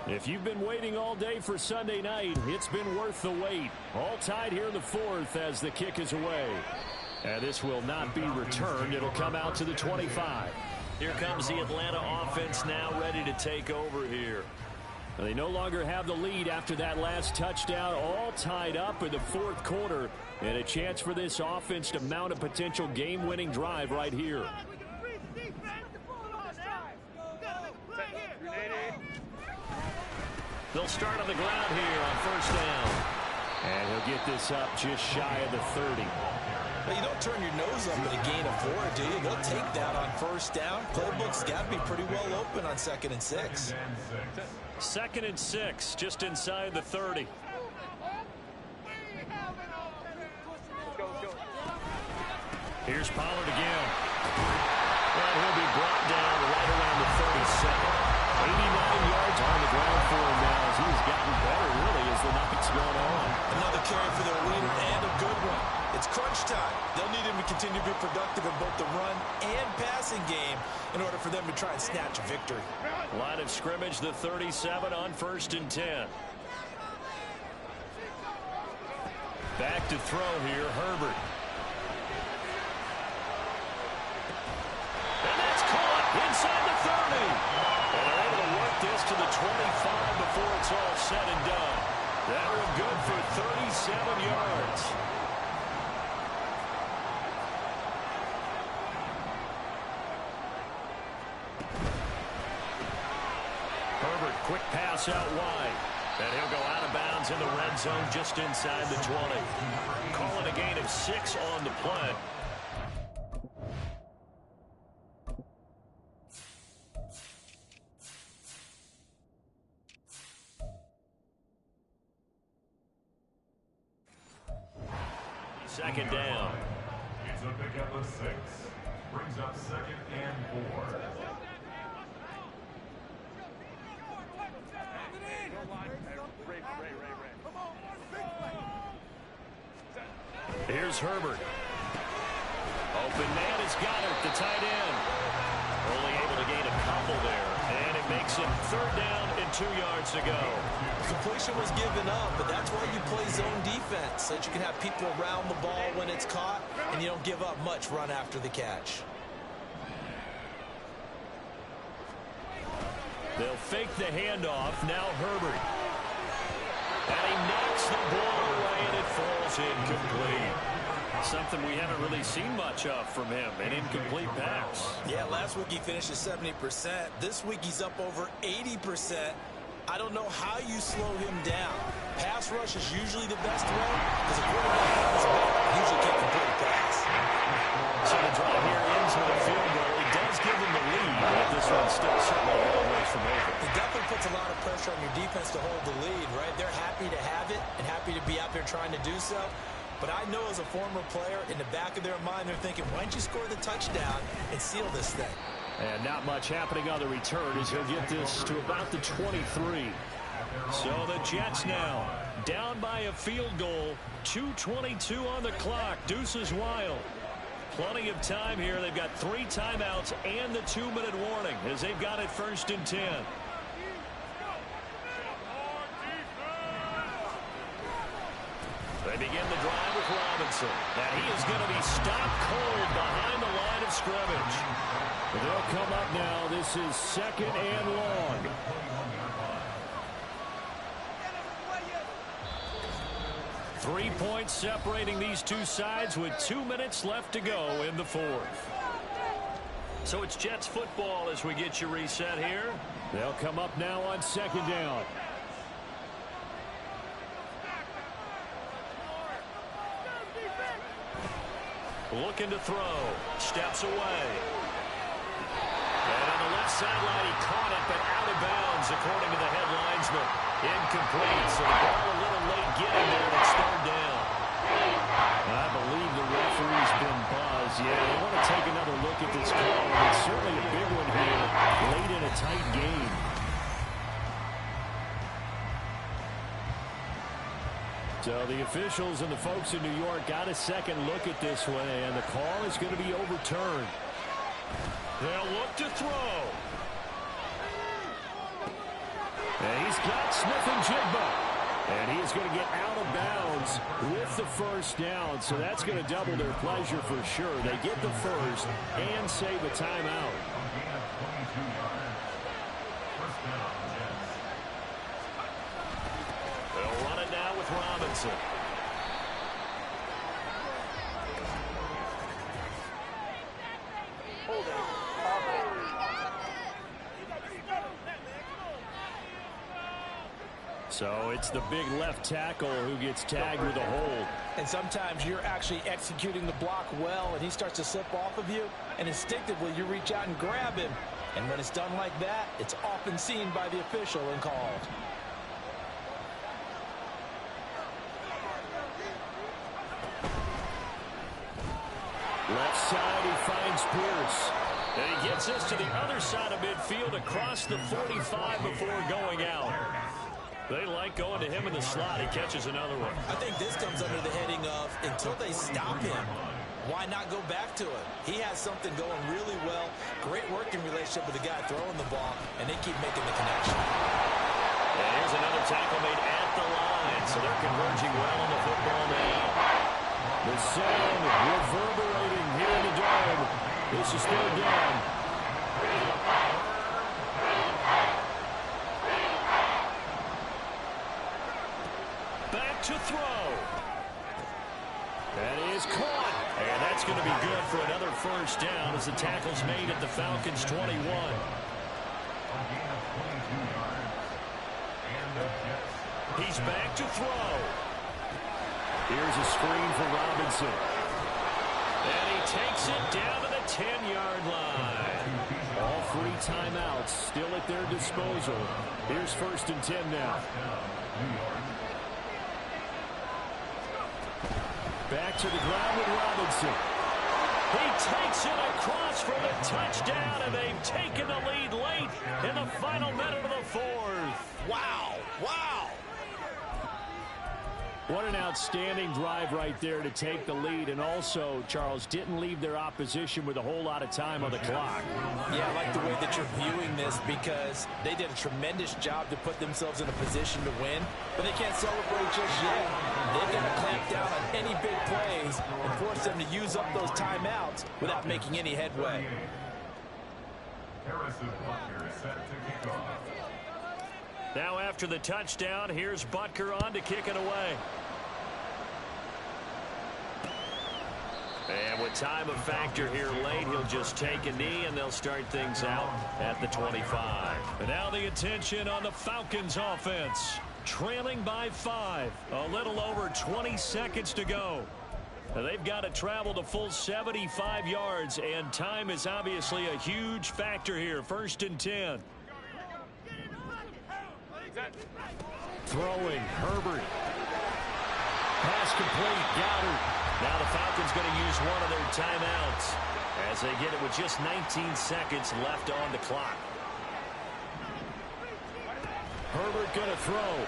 If you've been waiting all day for Sunday night, it's been worth the wait. All tied here in the fourth as the kick is away. And this will not be returned. It'll come out to the 25. Here comes the Atlanta offense now ready to take over here. They no longer have the lead after that last touchdown, all tied up in the fourth quarter. And a chance for this offense to mount a potential game-winning drive right here. They'll start on the ground here on first down. And he'll get this up just shy of the 30. But you don't turn your nose up at a gain of 4, do you? They'll take that on first down. Playbook's got to be pretty well open on 2nd and 6. 2nd and 6, just inside the 30. Here's Pollard again. And he'll be brought down right around the 37. 89 yards on the ground for him now as he's gotten better, really, as for nothing's going on. Another carry for their leader and a good one. It's crunch time. They'll need him to continue to be productive in both the run and passing game in order for them to try and snatch a victory. Line of scrimmage, the 37 on 1st and 10. Back to throw here, Herbert. And that's caught inside the 30. And they're able to work this to the 25 before it's all said and done. That one good for 37 yards. Herbert, quick pass out wide. And he'll go out of bounds in the red zone just inside the 20. Calling a gain of 6 on the play. Second down. It's a pickup of 6. Brings up 2nd and 4. Here's Herbert. Open man is Goddard, the tight end. Only able to gain a couple there. And it makes it 3rd down and 2 yards to go. Completion was given up, but that's why you play zone defense, so that you can have people around the ball when it's caught, and you don't give up much run after the catch. They'll fake the handoff. Now Herbert. And he knocks the ball away, and it falls incomplete. Something we haven't really seen much of from him, an incomplete pass. Yeah, last week he finished at 70%. This week he's up over 80%. I don't know how you slow him down. Pass rush is usually the best way because a quarterback is usually can't complete a pass. So the drive here ends with a field goal. It does give him the lead, but this one's still certainly a long ways from over. It definitely puts a lot of pressure on your defense to hold the lead, right? They're happy to have it and happy to be out there trying to do so. But I know as a former player, in the back of their mind, they're thinking, why don't you score the touchdown and seal this thing? And not much happening on the return as he'll get this to about the 23. So the Jets now down by a field goal. 2:22 on the clock. Deuces wild. Plenty of time here. They've got 3 timeouts and the 2-minute warning as they've got it 1st and 10. They begin the drive with Robinson. And he is going to be stopped cold behind the line of scrimmage. They'll come up now. This is 2nd and long. Three points separating these two sides with 2 minutes left to go in the 4th. So it's Jets football as we get you reset here. They'll come up now on 2nd down. Looking to throw. Steps away. And on the left sideline, he caught it, but out of bounds, according to the head linesman. Incomplete, so the ball a little late getting there, and it's 3rd down. I believe the referee's been buzzed. Yeah, they want to take another look at this call. It's certainly a big one here, late in a tight game. So the officials and the folks in New York got a second look at this one, and the call is going to be overturned. They'll look to throw. And he's got Smith and Jigba. And he is going to get out of bounds with the 1st down. So that's going to double their pleasure for sure. They get the 1st and save a timeout. They'll run it now with Robinson. So it's the big left tackle who gets tagged with a hold. And sometimes you're actually executing the block well, and he starts to slip off of you, and instinctively you reach out and grab him. And when it's done like that, it's often seen by the official and called. Left side, he finds Pierce. And he gets us to the other side of midfield across the 45 before going out. They like going to him in the slot. He catches another one. I think this comes under the heading of until they stop him, why not go back to it? He has something going really well. Great working relationship with the guy throwing the ball, and they keep making the connection. And here's another tackle made at the line, so they're converging well on the football now. The sound reverberating here in the dome. This is third down. Back to throw. That is caught. And that's going to be good for another first down as the tackle's made at the Falcons' 21. He's back to throw. Here's a screen for Robinson. And he takes it down to the 10-yard line. All 3 timeouts still at their disposal. Here's first and 10 now. Back to the ground with Robinson. He takes it across for the touchdown, and they've taken the lead late in the final minute of the fourth. Wow, wow. What an outstanding drive right there to take the lead, and also, Charles, didn't leave their opposition with a whole lot of time on the clock. Yeah, I like the way that you're viewing this because they did a tremendous job to put themselves in a position to win, but they can't celebrate just yet. They've got to clamp down on any big plays and force them to use up those timeouts without making any headway. Harrison Butker is set to kick off. Now after the touchdown, here's Butker on to kick it away. And with time a factor here late, he'll just take a knee, and they'll start things out at the 25. And now the attention on the Falcons offense. Trailing by 5. A little over 20 seconds to go. Now they've got to travel the full 75 yards, and time is obviously a huge factor here. First and 10. Throwing, Herbert. Pass complete, Goddard. Now the Falcons going to use one of their timeouts as they get it with just 19 seconds left on the clock. Herbert going to throw.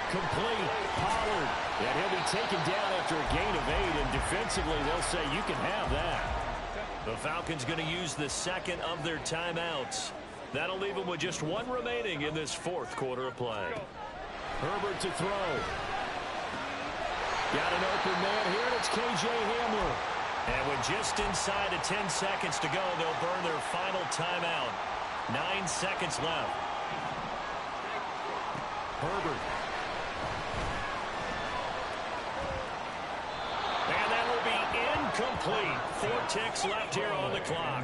Complete, Pollard. And he'll be taken down after a gain of 8, and defensively they'll say you can have that. The Falcons going to use the second of their timeouts. That'll leave them with just 1 remaining in this fourth quarter of play. Herbert to throw. Got an open man here, and it's K.J. Hamler. And with just inside of 10 seconds to go, they'll burn their final timeout. 9 seconds left. Herbert. And that will be incomplete. 4 ticks left here on the clock.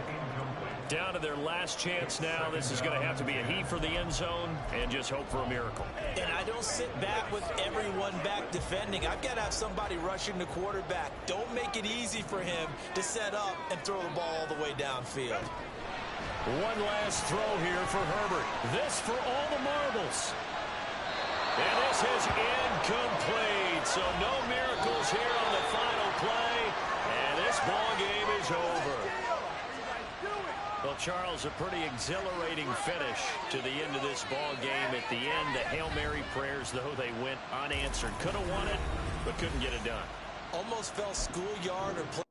Down to their last chance now. This is going to have to be a heave for the end zone and just hope for a miracle. And I don't sit back with everyone back defending. I've got to have somebody rushing the quarterback. Don't make it easy for him to set up and throw the ball all the way downfield. One last throw here for Herbert. This for all the marbles. And this is incomplete. So no miracles here on the final play. And this ball game is over. Well, Charles, a pretty exhilarating finish to the end of this ball game. At the end, the Hail Mary prayers, though, they went unanswered. Could have won it, but couldn't get it done. Almost fell schoolyard or play.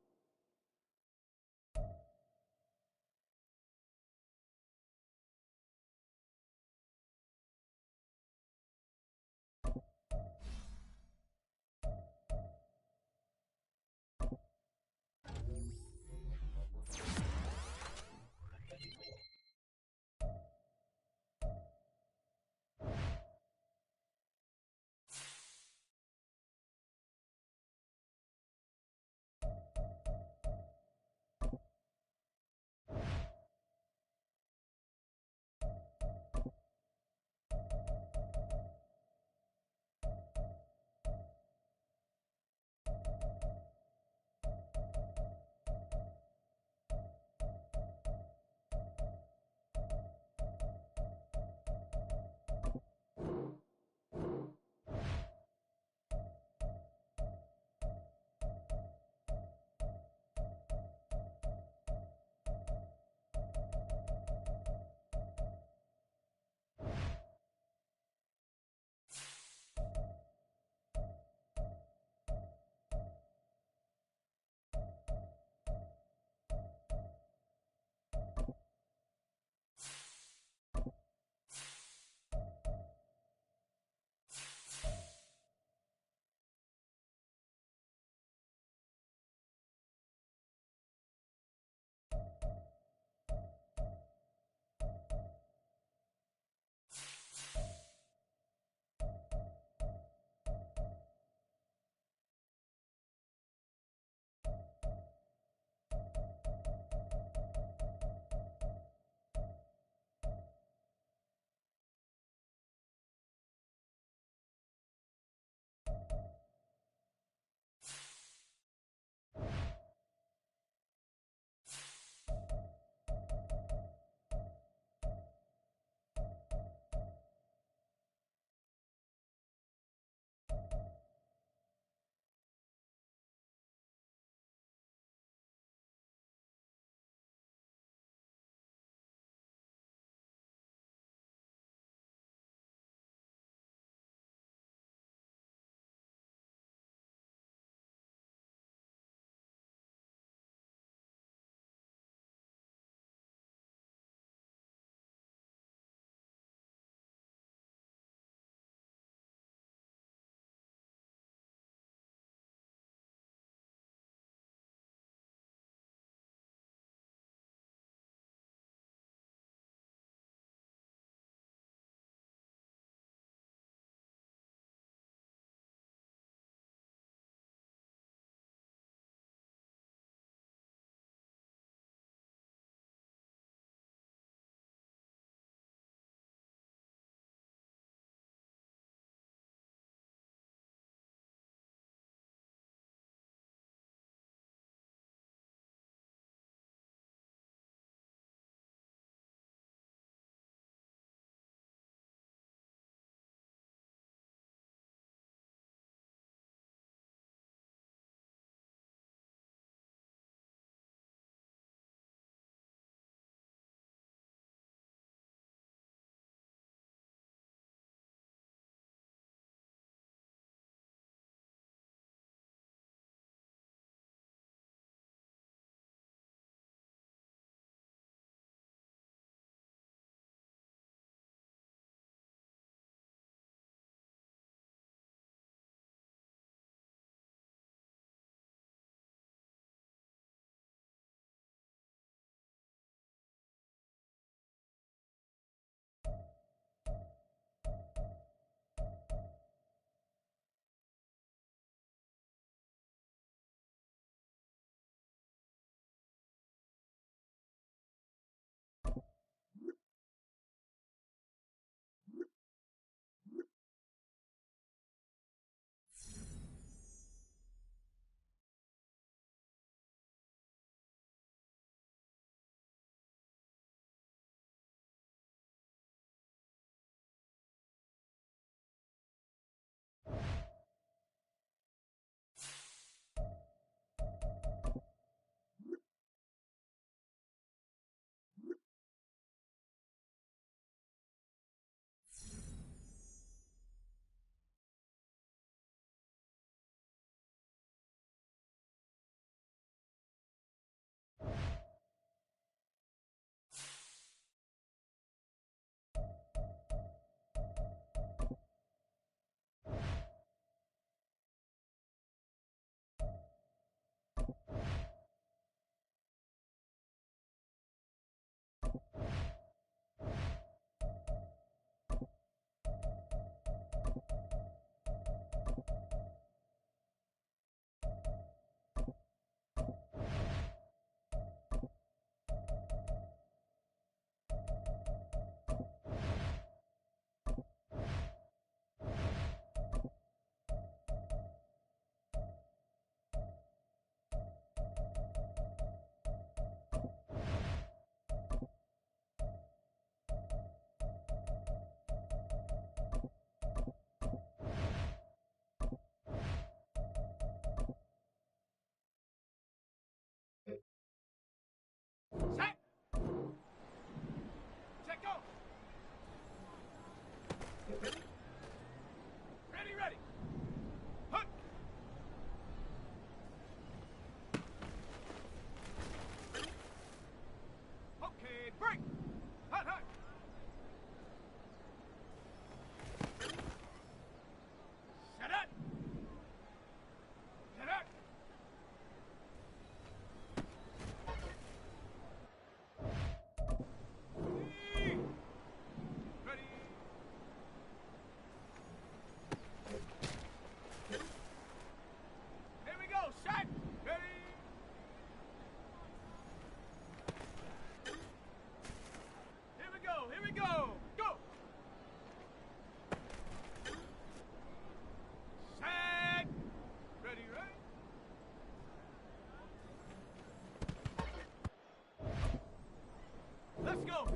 go.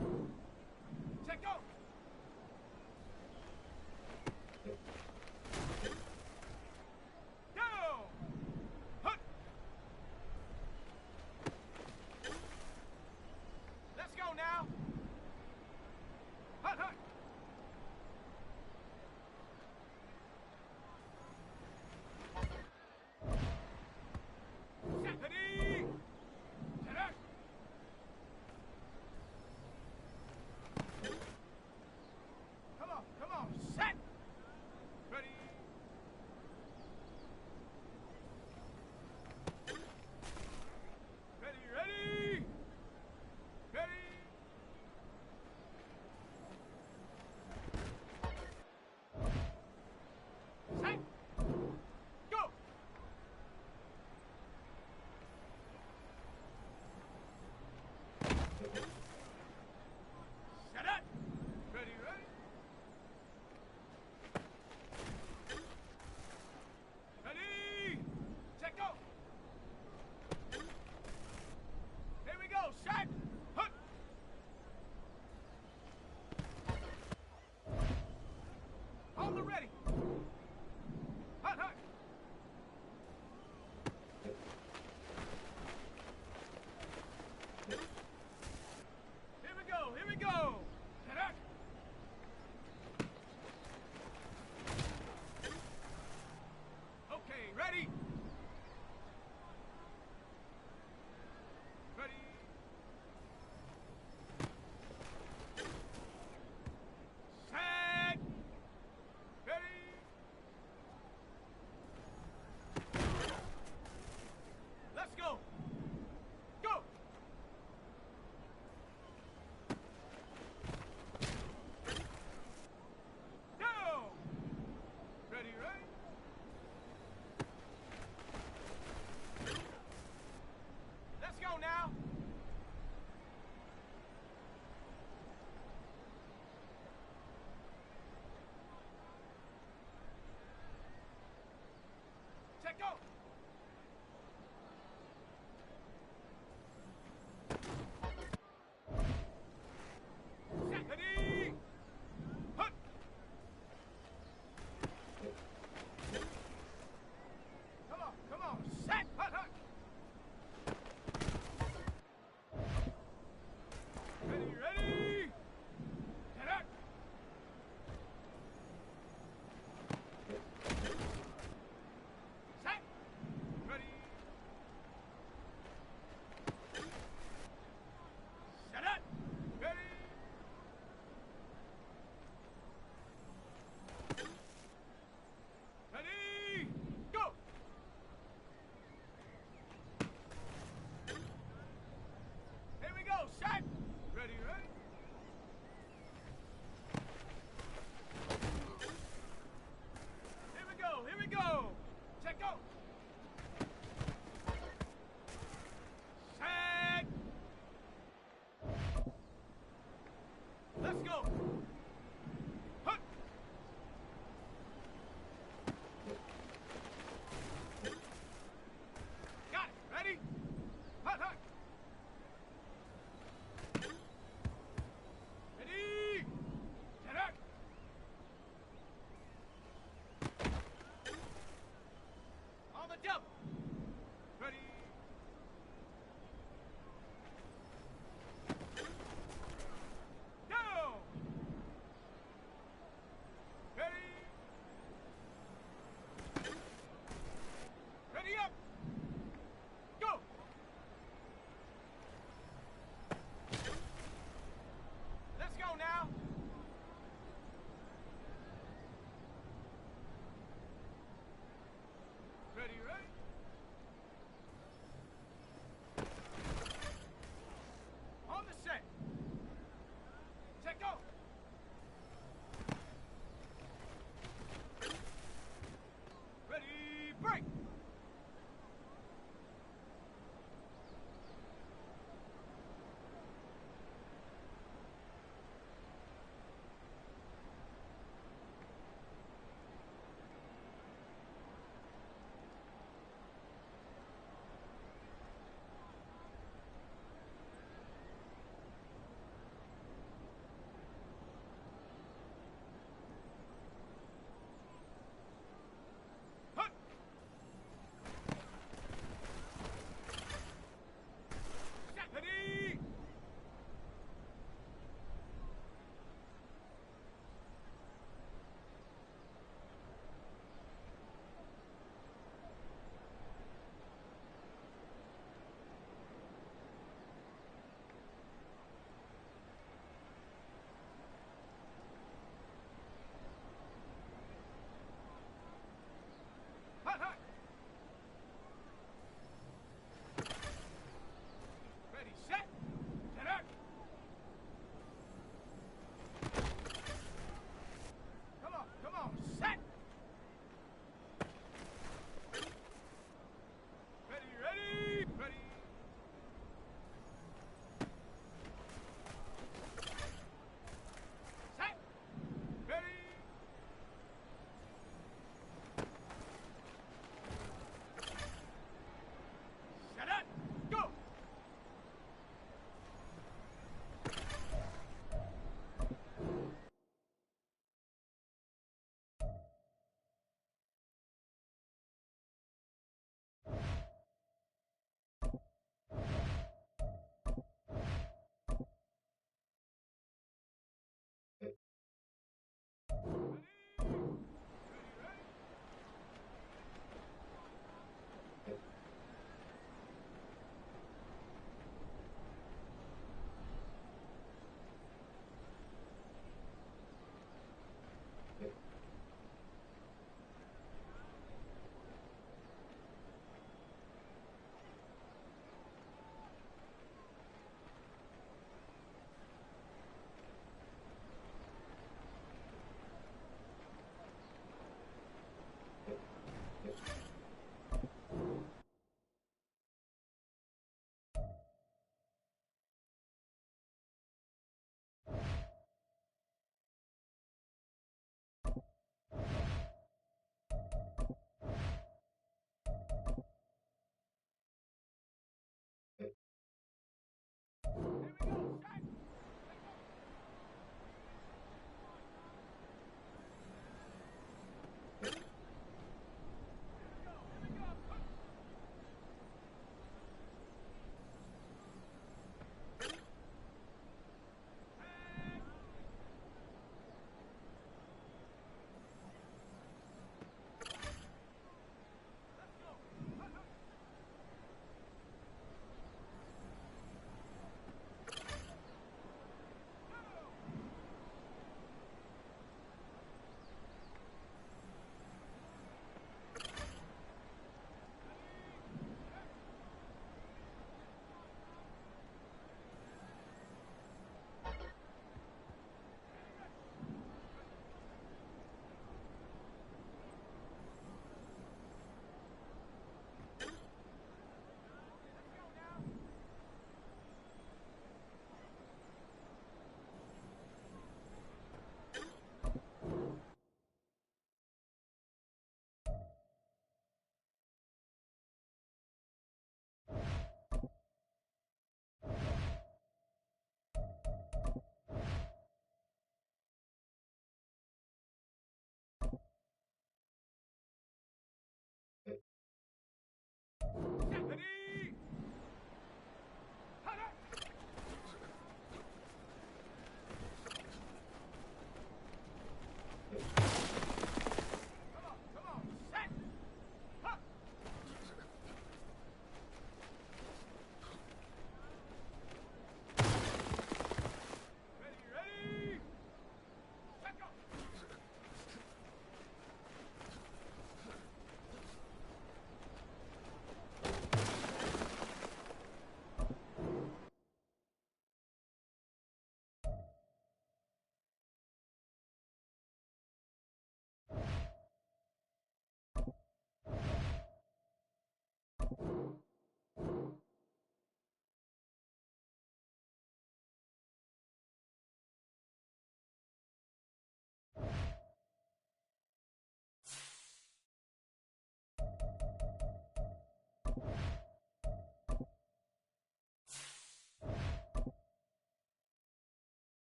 Check go. Go. Hut. Let's go now. Hut, hut. Ready. Set up.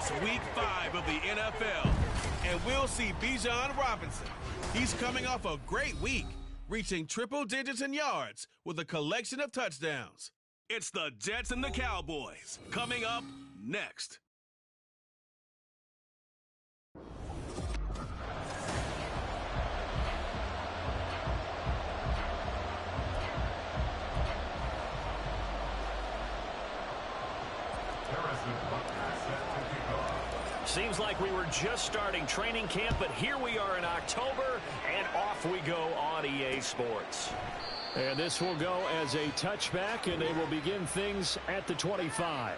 It's week 5 of the NFL, and we'll see Bijan Robinson. He's coming off a great week, reaching triple digits in yards with a collection of touchdowns. It's the Jets and the Cowboys coming up next. Seems like we were just starting training camp, but here we are in October, and off we go on EA Sports. And this will go as a touchback, and they will begin things at the 25.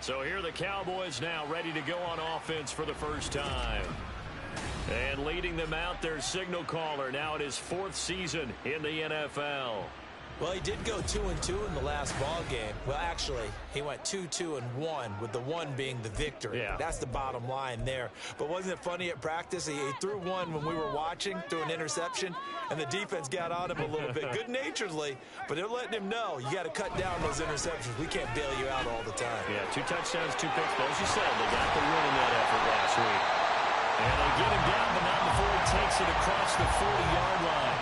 So here are the Cowboys now ready to go on offense for the first time. And leading them out, their signal caller, now in his 4th season in the NFL. Well, he did go 2-2 in the last ball game. Well, actually, he went 2-2-1, with the 1 being the victory. Yeah. That's the bottom line there. But wasn't it funny at practice? He threw one when we were watching, threw an interception, and the defense got on him a little bit, good-naturedly. But they're letting him know, you got to cut down those interceptions. We can't bail you out all the time. Yeah, 2 touchdowns, 2 picks. But as you said, they got the win in that effort last week. And they get him down, but not before he takes it across the 40-yard line.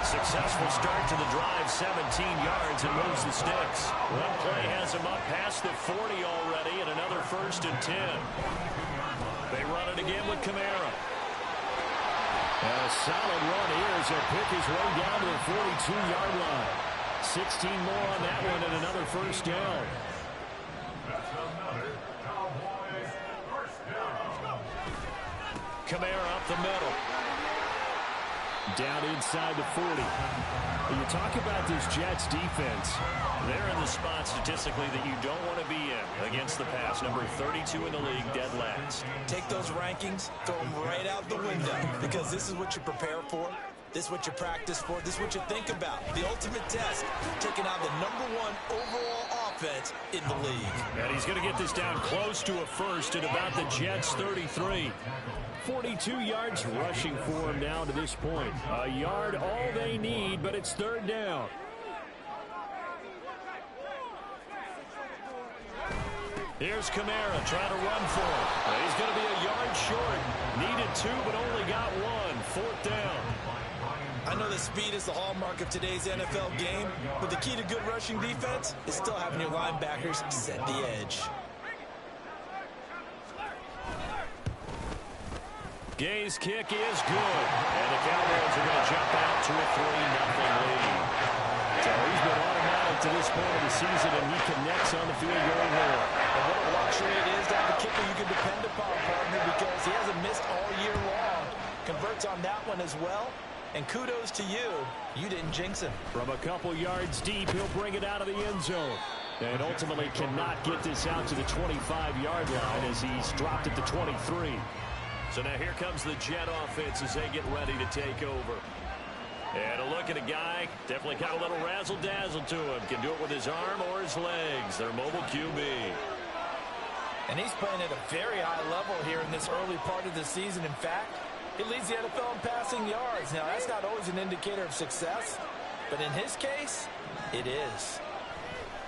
Successful start to the drive, 17 yards, and moves the sticks. One play has him up past the 40 already, and another 1st and 10. They run it again with Kamara. A solid run here as he'll pick his way down to the 42-yard line. 16 more on that one, and another 1st down. That's another Cowboys first down. Kamara up the middle. Down inside the 40. When you talk about this Jets defense, they're in the spot statistically that you don't want to be in against the pass. Number 32 in the league, dead last. Take those rankings, throw them right out the window, because this is what you prepare for. This is what you practice for. This is what you think about. The ultimate test, taking out the #1 overall offense in the league. And he's going to get this down close to a 1st at about the Jets' 33. 42 yards rushing for him now to this point. A yard all they need, but it's 3rd down. Here's Kamara trying to run for him. He's going to be a yard short. Needed 2, but only got 1. 4th down. I know that speed is the hallmark of today's NFL game, but the key to good rushing defense is still having your linebackers set the edge. Gay's kick is good, and the Cowboys are going to jump out to a 3-0 lead. So he's been automatic to this point of the season, and he connects on the field goal here. And what a luxury it is to have a kicker you can depend upon, partner, because he hasn't missed all year long. Converts on that one as well, and kudos to you. You didn't jinx him. From a couple yards deep, he'll bring it out of the end zone. And ultimately cannot get this out to the 25-yard line as he's dropped at the 23. So now here comes the Jet offense as they get ready to take over. And a look at a guy, definitely got a little razzle-dazzle to him. Can do it with his arm or his legs. Their mobile QB. And he's playing at a very high level here in this early part of the season. In fact, he leads the NFL in passing yards. Now, that's not always an indicator of success, but in his case, it is.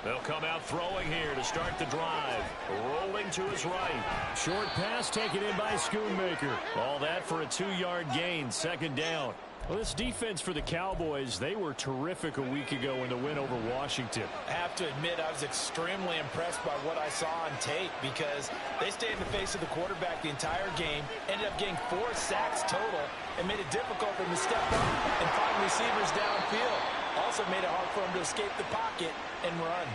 They'll come out throwing here to start the drive. Rolling to his right. Short pass taken in by Schoonmaker. All that for a 2-yard gain, 2nd down. Well, this defense for the Cowboys, they were terrific a week ago in the win over Washington. I have to admit, I was extremely impressed by what I saw on tape because they stayed in the face of the quarterback the entire game, ended up getting 4 sacks total, and made it difficult for him to step up and find receivers downfield. Also made it hard for him to escape the pocket and run.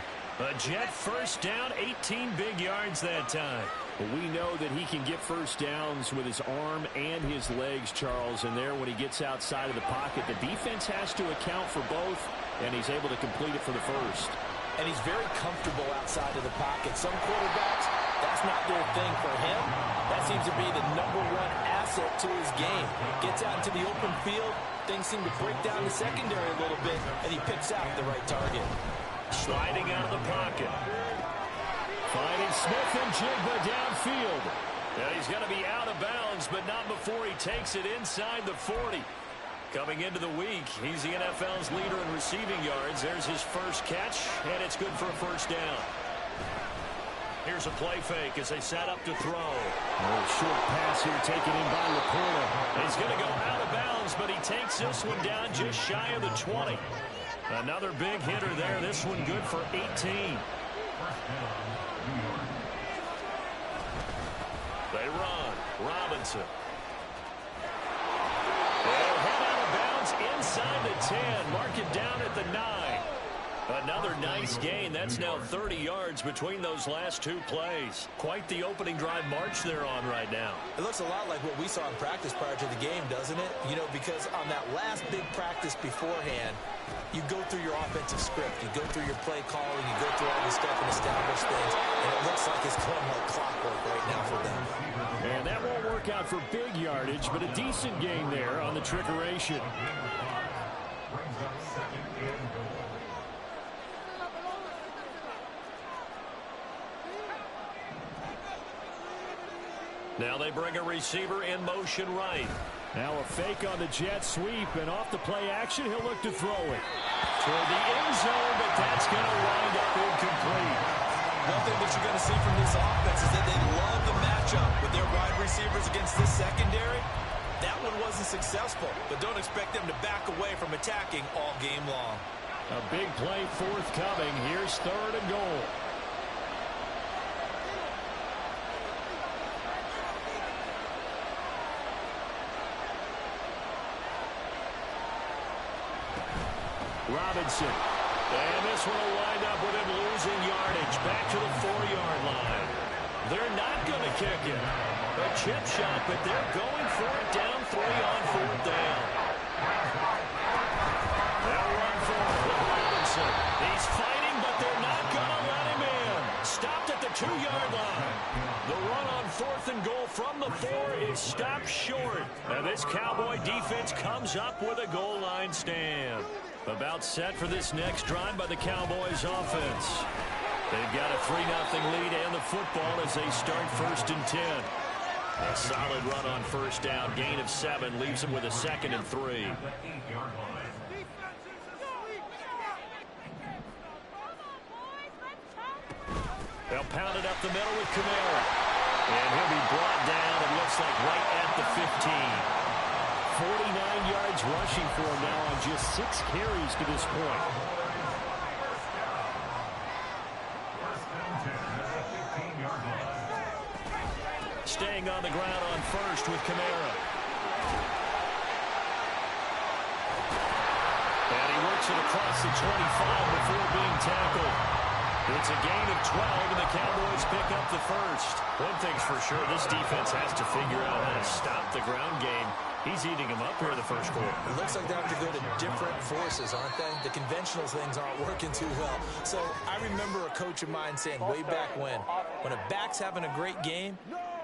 A Jet 1st down, 18 big yards that time. But we know that he can get 1st downs with his arm and his legs, Charles. And there, when he gets outside of the pocket, the defense has to account for both, and he's able to complete it for the 1st. And he's very comfortable outside of the pocket. Some quarterbacks, that's not their thing. For him, that seems to be the #1 asset to his game. Gets out into the open field, things seem to break down the secondary a little bit, and he picks out the right target. Sliding out of the pocket. Finding Smith and Jigba downfield. Yeah, he's going to be out of bounds, but not before he takes it inside the 40. Coming into the week, he's the NFL's leader in receiving yards. There's his 1st catch, and it's good for a 1st down. Here's a play fake as they set up to throw. A short pass here taken in by Laporta. He's going to go out of bounds, but he takes this one down just shy of the 20. Another big hitter there. This one good for 18. They run. Robinson. They'll head out of bounds inside the 10. Mark it down at the 9. Another nice gain. That's now 30 yards between those last two plays. Quite the opening drive march they're on right now. It looks a lot like what we saw in practice prior to the game, doesn't it? You know, because on that last big practice beforehand, you go through your offensive script. You go through your play calling. You go through all this stuff and establish things. And it looks like it's going like clockwork right now for them. And that won't work out for big yardage, but a decent gain there on the trickeration. Brings up second and goal. Now they bring a receiver in motion right. Now a fake on the jet sweep, and off the play action, he'll look to throw it. Toward the end zone, but that's going to wind up incomplete. One thing that you're going to see from this offense is that they love the matchup with their wide receivers against this secondary. That one wasn't successful, but don't expect them to back away from attacking all game long. A big play forthcoming. Here's 3rd and goal. Robinson. And this one will wind up with him losing yardage. Back to the 4-yard line. They're not going to kick it. A chip shot, but they're going for it down 3 on 4th down. They'll run for it with Robinson. He's fighting, but they're not going to let him in. Stopped at the 2-yard line. The run on 4th and goal from the 4 is stopped short. And this Cowboy defense comes up with a goal line stand. About set for this next drive by the Cowboys offense. They've got a 3-0 lead and the football as they start 1st and 10. A solid run on 1st down. Gain of 7 leaves them with a 2nd and 3. They'll pound it up the middle with Kamara. And he'll be brought down, it looks like right at the 15. 49 yards rushing for him now on just 6 carries to this point. Staying on the ground on 1st with Kamara. And he works it across the 25 before being tackled. It's a gain of 12, and the Cowboys pick up the 1st. One thing's for sure, this defense has to figure out how to stop the ground game. He's eating them up here in the 1st quarter. It looks like they have to go to different forces, aren't they? The conventional things aren't working too well. So I remember a coach of mine saying way back when a back's having a great game,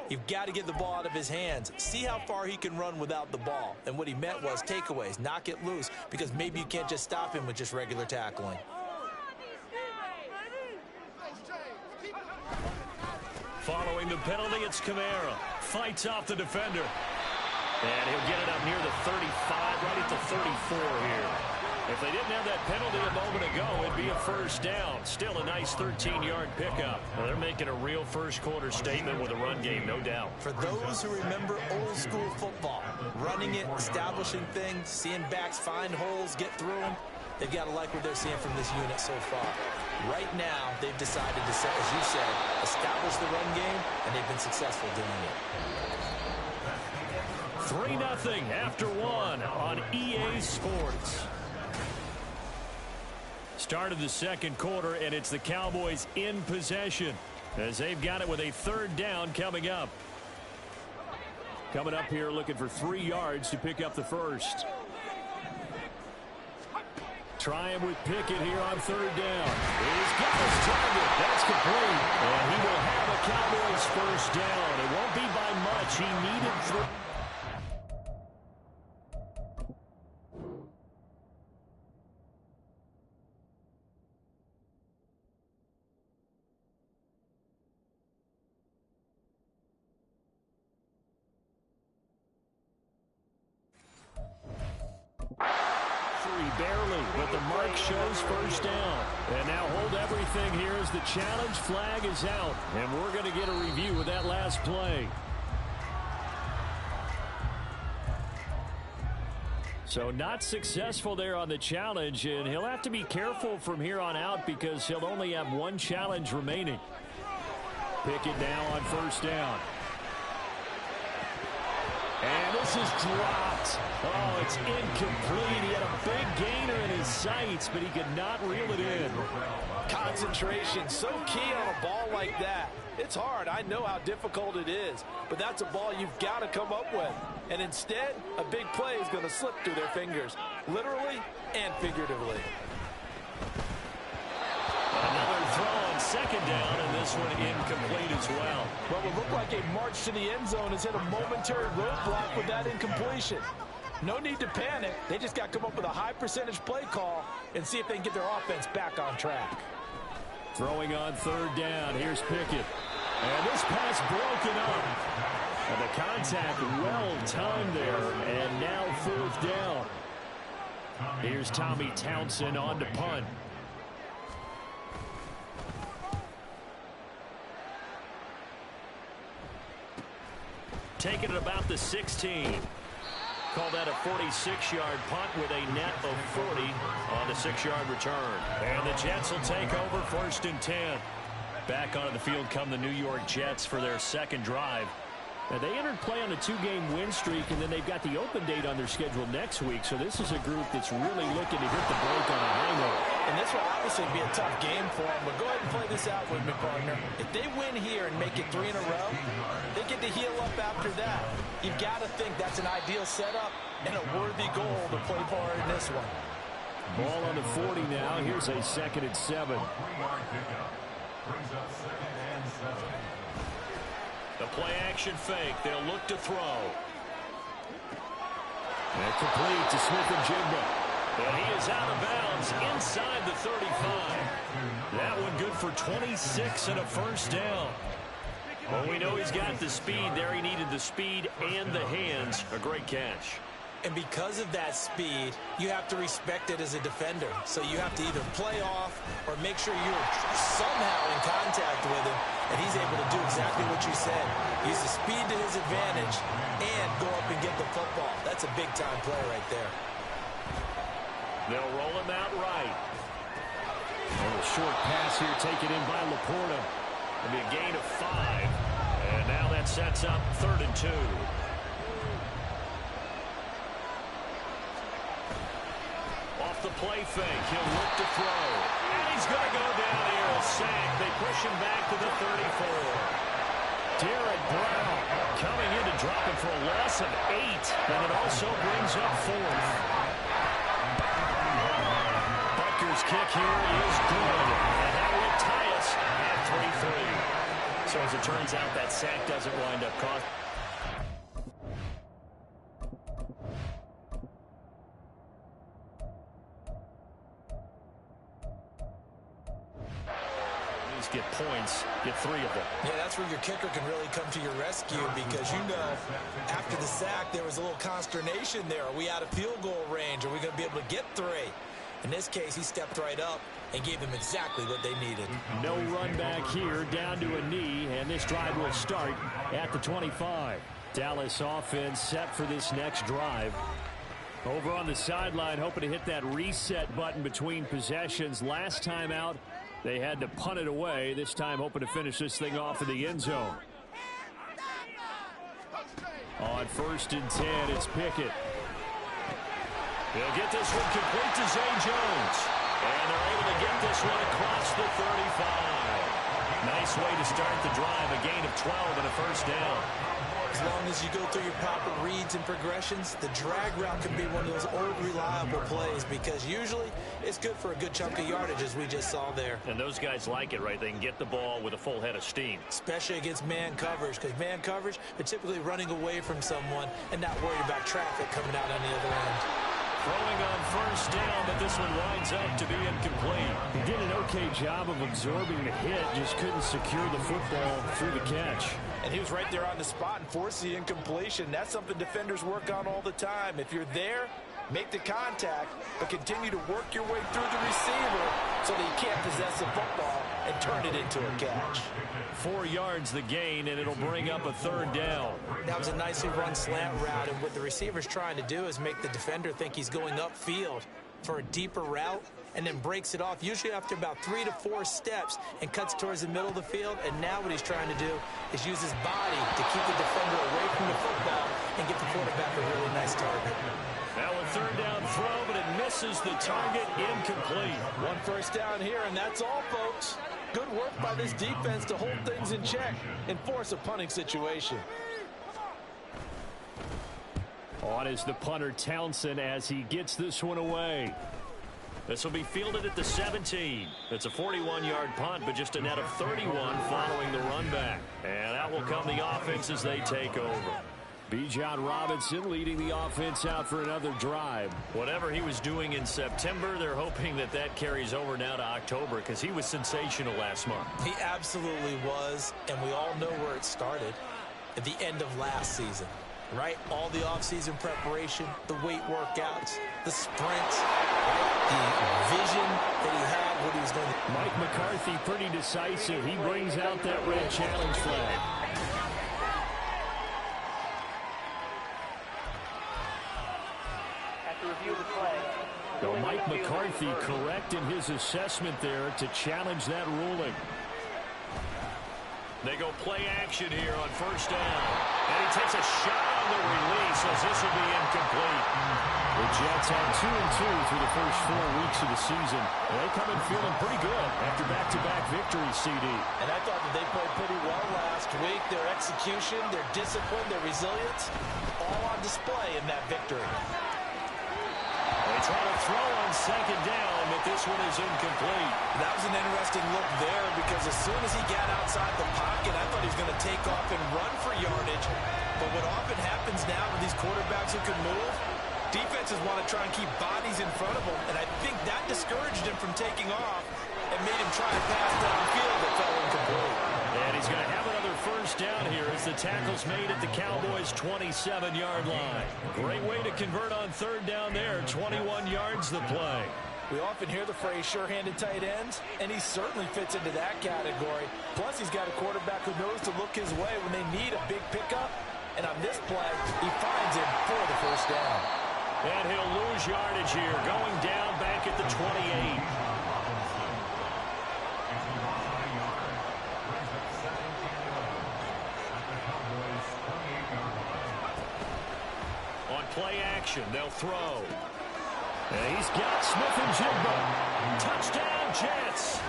you've got to get the ball out of his hands. See how far he can run without the ball. And what he meant was takeaways, knock it loose, because maybe you can't just stop him with just regular tackling. Following the penalty, it's Kamara. Fights off the defender. And he'll get it up near the 35, right at the 34 here. If they didn't have that penalty a moment ago, it'd be a 1st down. Still a nice 13-yard pickup. Well, they're making a real 1st quarter statement with a run game, no doubt. For those who remember old school football, running it, establishing things, seeing backs find holes, get through them, they've got to like what they're seeing from this unit so far. Right now, they've decided to, as you said, establish the run game, and they've been successful doing it. 3-0 after 1 on EA Sports. Start of the 2nd quarter, and it's the Cowboys in possession as they've got it with a 3rd down coming up. Coming up here looking for 3 yards to pick up the 1st. Trying with Pickett here on 3rd down. He's got his target. That's complete. And he will have a Cowboys 1st down. It won't be by much. He needed 3. barely, but the mark shows first down. And now hold everything here as the challenge flag is out. And we're going to get a review of that last play. So not successful there on the challenge, and he'll have to be careful from here on out because he'll only have one challenge remaining. Pickett now on first down. And this is dropped. Oh, it's incomplete. He had a big gainer in his sights, but he could not reel it in. Concentration, so key on a ball like that. It's hard. I know how difficult it is, but that's a ball you've got to come up with. And instead, a big play is going to slip through their fingers, literally and figuratively. Another throw on second down, and this one incomplete as well. What would look like a march to the end zone has hit a momentary roadblock with that incompletion. No need to panic. They just got to come up with a high percentage play call and see if they can get their offense back on track. Throwing on third down. Here's Pickett. And this pass broken up. And the contact well timed there. And now fourth down. Here's Tommy Townsend on to punt. Taking it about the 16. Call that a 46-yard punt with a net of 40 on the 6-yard return. And the Jets will take over 1st and 10. Back onto the field come the New York Jets for their second drive. Now, they entered play on a 2-game win streak, and then they've got the open date on their schedule next week. So this is a group that's really looking to hit the break on a high note. And this will obviously be a tough game for them, but go ahead and play this out with me, partner. If they win here and make it 3 in a row, they get to heal up after that. You've got to think that's an ideal setup and a worthy goal to play for in this one. Ball on the 40 now. Here's a 2nd and 7. Brings up 2nd and 7. The play-action fake. They'll look to throw. And complete to Smith-Njigba. And he is out of bounds inside the 35. That one good for 26 and a first down. Well, we know he's got the speed there. He needed the speed and the hands. A great catch. And because of that speed, you have to respect it as a defender. So you have to either play off or make sure you're somehow in contact with him, and he's able to do exactly what you said. Use the speed to his advantage and go up and get the football. That's a big-time play right there. They'll roll him out right. And a short pass here taken in by Laporta. It'll be a gain of 5. And now that sets up 3rd and 2. Off the play fake, he'll look to throw. And he's going to go down here, a sack. They push him back to the 34. Derek Brown coming in to drop him for a loss of 8. And it also brings up 4th. Butker's kick here is good. And that will tie us at 3-3. So as it turns out, that sack doesn't wind up costing. Get points, get 3 of them. Yeah, that's where your kicker can really come to your rescue because, you know, after the sack, there was a little consternation there. Are we out of field goal range? Are we going to be able to get 3? In this case, he stepped right up and gave them exactly what they needed. No run back here, down to a knee, and this drive will start at the 25. Dallas offense set for this next drive. Over on the sideline, hoping to hit that reset button between possessions. Last time out, they had to punt it away. This time hoping to finish this thing off in the end zone. On 1st and 10, it's Pickett. They'll get this one complete to Zay Jones. And they're able to get this one across the 35. Nice way to start the drive. A gain of 12 and a first down. As long as you go through your proper reads and progressions, the drag route can be one of those old reliable plays because usually it's good for a good chunk of yardage as we just saw there. And those guys like it, right? They can get the ball with a full head of steam. Especially against man coverage because man coverage, they're typically running away from someone and not worried about traffic coming out on the other end. Throwing on first down, but this one winds up to be incomplete. He did an okay job of absorbing the hit, just couldn't secure the football through the catch. And he was right there on the spot and forced the incompletion. That's something defenders work on all the time. If you're there, Make the contact, but continue to work your way through the receiver so that you can't possess the football and turn it into a catch. 4 yards the gain, and it'll bring up a 3rd down. That was a nicely run slant route, and what the receiver's trying to do is make the defender think he's going upfield for a deeper route, and then breaks it off, usually after about 3 to 4 steps, and cuts towards the middle of the field. And now what he's trying to do is use his body to keep the defender away from the football and get the quarterback a really nice target. Now a 3rd down throw, but it misses the target, incomplete. 1 first down here, and that's all, folks. Good work by this defense to hold things in check and force a punting situation. On is the punter Townsend as he gets this one away. This will be fielded at the 17. It's a 41-yard punt, but just a net of 31 following the run back. And out will come the offense as they take over. Bijan Robinson leading the offense out for another drive. Whatever he was doing in September, they're hoping that that carries over now to October because he was sensational last month. He absolutely was, and we all know where it started at the end of last season. Right? All the offseason preparation, the weight workouts, the sprints, the vision that he had, what he was going to do. Mike McCarthy pretty decisive. He brings out that red challenge flag. Have to review the play. So Mike McCarthy correct in his assessment there to challenge that ruling. They go play action here on 1st down. And he takes a shot on the release as this will be incomplete. The Jets had 2-2 through the first 4 weeks of the season. And they come in feeling pretty good after back-to-back victories, CD. And I thought that they played pretty well last week. Their execution, their discipline, their resilience, all on display in that victory. They try to throw on 2nd down, but this one is incomplete. That was an interesting look there because as soon as he got outside the pocket, I thought he was going to take off and run for yardage. But what often happens now with these quarterbacks who can move, defenses want to try and keep bodies in front of them, and I think that discouraged him from taking off and made him try to pass downfield that fell incomplete. And he's going to have another 1st down here as the tackle's made at the Cowboys' 27-yard line. Great way to convert on 3rd down there. 21 yards the play. We often hear the phrase sure-handed tight ends, and he certainly fits into that category. Plus, he's got a quarterback who knows to look his way when they need a big pickup. And on this play, he finds him for the 1st down. And he'll lose yardage here, going down back at the 28. On play action, they'll throw. And he's got Smith-Njigba. Touchdown, Jets.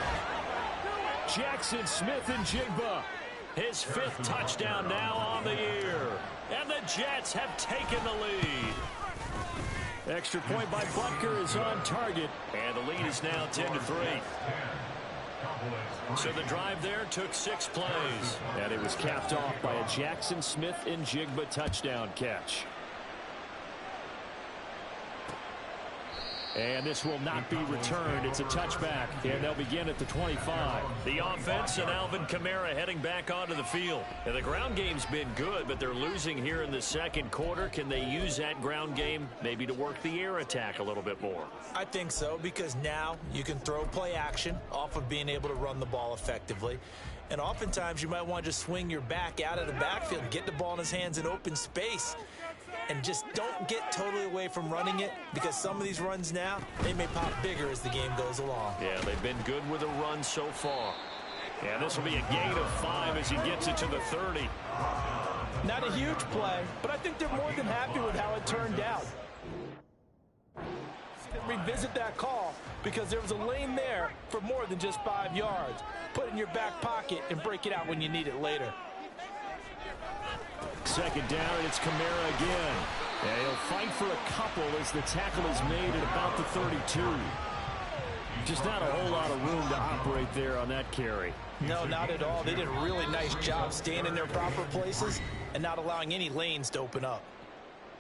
Jackson Smith-Njigba. His 5th touchdown now on the year. And the Jets have taken the lead. Extra point by Butker is on target. And the lead is now 10-3. So the drive there took 6 plays. And it was capped off by a Jackson Smith-Njigba touchdown catch. And this will not be returned. It's a touchback, and they'll begin at the 25. The offense and Alvin Kamara heading back onto the field. And the ground game's been good, but they're losing here in the 2nd quarter. Can they use that ground game maybe to work the air attack a little bit more? I think so, because now you can throw play action off of being able to run the ball effectively. And oftentimes you might want to just swing your back out of the backfield, get the ball in his hands in open space. And just don't get totally away from running it, because some of these runs now, they may pop bigger as the game goes along. Yeah, they've been good with a run so far. And this will be a gain of 5 as he gets it to the 30. Not a huge play, but I think they're more than happy with how it turned out. Revisit that call, because there was a lane there for more than just 5 yards. Put it in your back pocket and break it out when you need it later. 2nd down, and it's Kamara again. And he'll fight for a couple as the tackle is made at about the 32. Just not a whole lot of room to operate there on that carry. No, not at all. They did a really nice job staying in their proper places and not allowing any lanes to open up.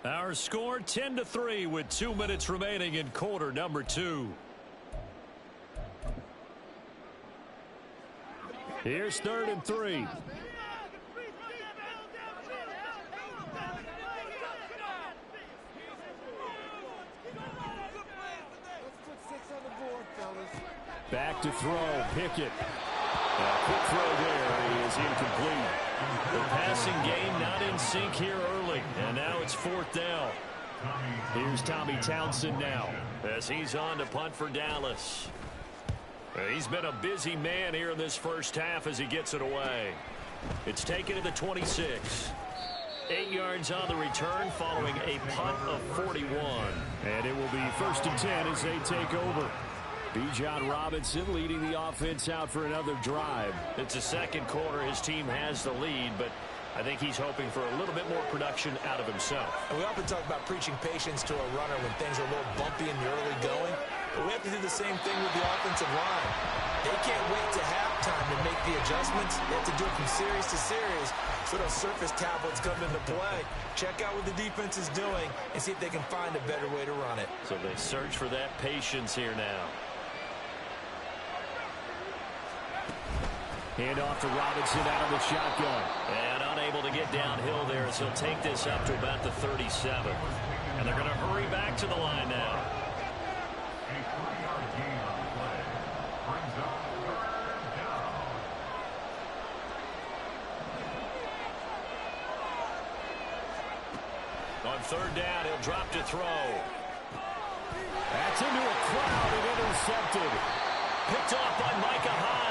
Our score 10-3 with 2 minutes remaining in quarter number 2. Here's 3rd and 3. Back to throw, Pickett. Quick throw there is incomplete. The passing game not in sync here early, and now it's 4th down. Here's Tommy Townsend now as he's on to punt for Dallas. He's been a busy man here in this first half as he gets it away. It's taken to the 26. 8 yards on the return following a punt of 41. And it will be 1st and 10 as they take over. Bijan Robinson leading the offense out for another drive. It's the second quarter. His team has the lead, but I think he's hoping for a little bit more production out of himself. And we often talk about preaching patience to a runner when things are a little bumpy in the early going. But we have to do the same thing with the offensive line. They can't wait to halftime to make the adjustments. They have to do it from series to series. So those surface tablets come into play. Check out what the defense is doing and see if they can find a better way to run it. So they search for that patience here now. Hand off to Robinson out of the shotgun. And unable to get downhill there as he'll take this up to about the 37. And they're going to hurry back to the line now. A 3-yard gain on the play brings up 3rd down. On 3rd down, he'll drop to throw. That's into a crowd and intercepted. Picked off by Micah Hyde.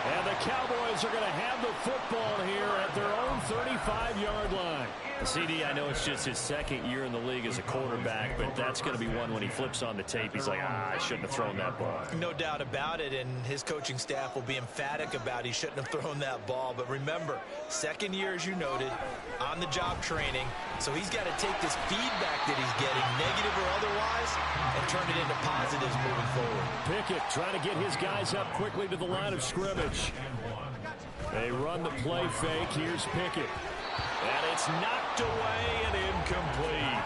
And the Cowboys are going to have the football here at their own 35-yard line. CD, I know it's just his 2nd year in the league as a quarterback, but that's going to be one when he flips on the tape. He's like, I shouldn't have thrown that ball. No doubt about it, and his coaching staff will be emphatic about he shouldn't have thrown that ball. But remember, 2nd year, as you noted, on-the-job training, so he's got to take this feedback that he's getting, negative or otherwise, and turn it into positives moving forward. Pickett trying to get his guys up quickly to the line of scrimmage. They run the play fake. Here's Pickett. And it's knocked away and incomplete.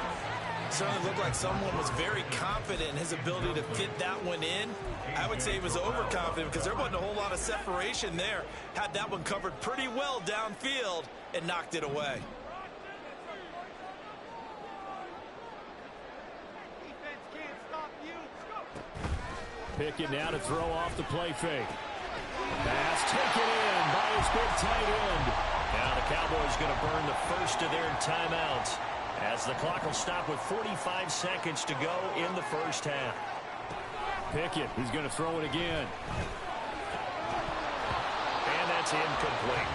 Certainly looked like someone was very confident in his ability to fit that one in. I would say he was overconfident because there wasn't a whole lot of separation there. Had that one covered pretty well downfield and knocked it away. Defense can't stop you. Pickett now to throw off the play fake. Pass taken in by his big tight end. Now the Cowboys going to burn the first of their timeouts as the clock will stop with 45 seconds to go in the first half. Pickett, he's going to throw it again. And that's incomplete.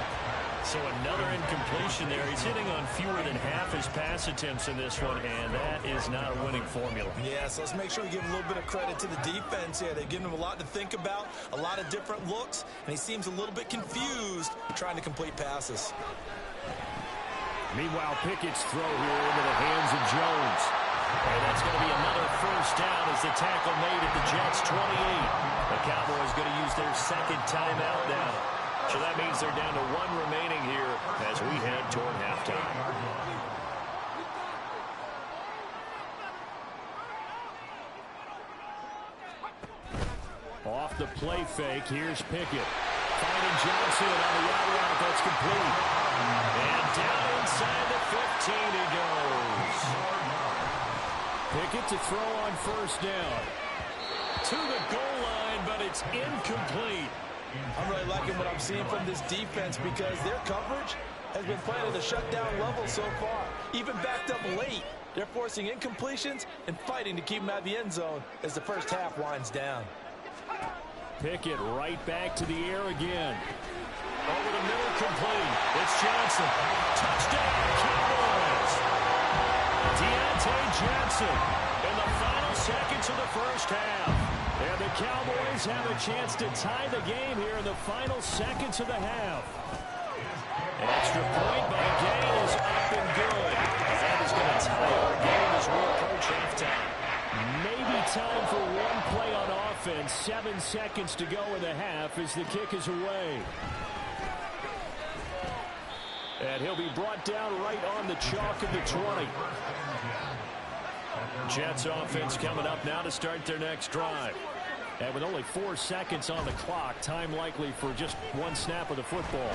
So another incompletion there. He's hitting on fewer than half his pass attempts in this one, and that is not a winning formula. Yeah, so let's make sure we give a little bit of credit to the defense here. They've given him a lot to think about, a lot of different looks, and he seems a little bit confused trying to complete passes. Meanwhile, Pickett's throw here into the hands of Jones. And that's going to be another first down as the tackle made at the Jets' 28. The Cowboys going to use their 2nd timeout now. So that means they're down to 1 remaining here as we head toward halftime. Off the play fake, here's Pickett. Finding Johnson on the out route, that's complete. And down inside the 15 he goes. Pickett to throw on 1st down. To the goal line, but it's incomplete. I'm really liking what I'm seeing from this defense because their coverage has been playing at a shutdown level so far. Even backed up late, they're forcing incompletions and fighting to keep them out of the end zone as the first half winds down. Pickett right back to the air again. Over the middle, complete. It's Johnson. Touchdown, Cowboys. Deontay Johnson in the final seconds of the first half. And the Cowboys have a chance to tie the game here in the final seconds of the half. An extra point by Gay is up and good. That is going to tie our game as we approach halftime. Maybe time for one play on offense. 7 seconds to go in the half as the kick is away. And he'll be brought down right on the chalk of the 20. Jets offense coming up now to start their next drive. And with only 4 seconds on the clock, time likely for just one snap of the football.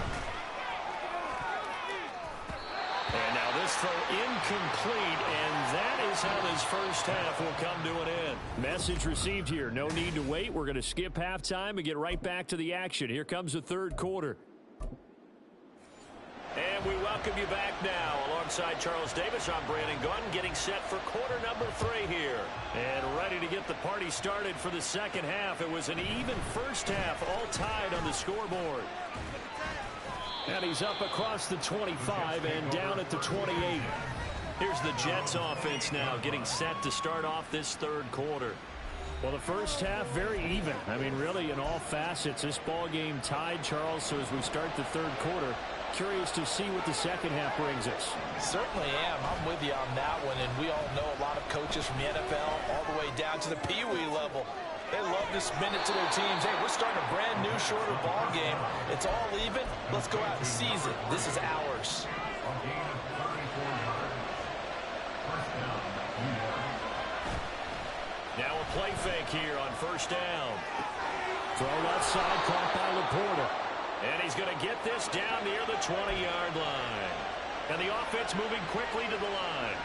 And now this This throw incomplete, and that is how this first half will come to an end. Message received here. No need to wait. We're going to skip halftime and get right back to the action. Here comes the third quarter. And we welcome you back now. Alongside Charles Davis, I'm Brandon Gunn, getting set for quarter number 3 here. And ready to get the party started for the second half. It was an even first half, all tied on the scoreboard. And he's up across the 25 and down at the 28. Here's the Jets offense now getting set to start off this third quarter. Well, the first half, very even. I mean, really, in all facets, this ball game tied, Charles. So as we start the third quarter, curious to see what the second half brings us. Certainly am. I'm with you on that one. And we all know a lot of coaches from the NFL all the way down to the Pee Wee level. They love to spin it to their teams. Hey, we're starting a brand new, shorter ball game. It's all even. Let's go out and seize it. This is ours. Now a play fake here on first down. Throw left side, caught by Laporta. And he's going to get this down near the 20-yard line. And the offense moving quickly to the line.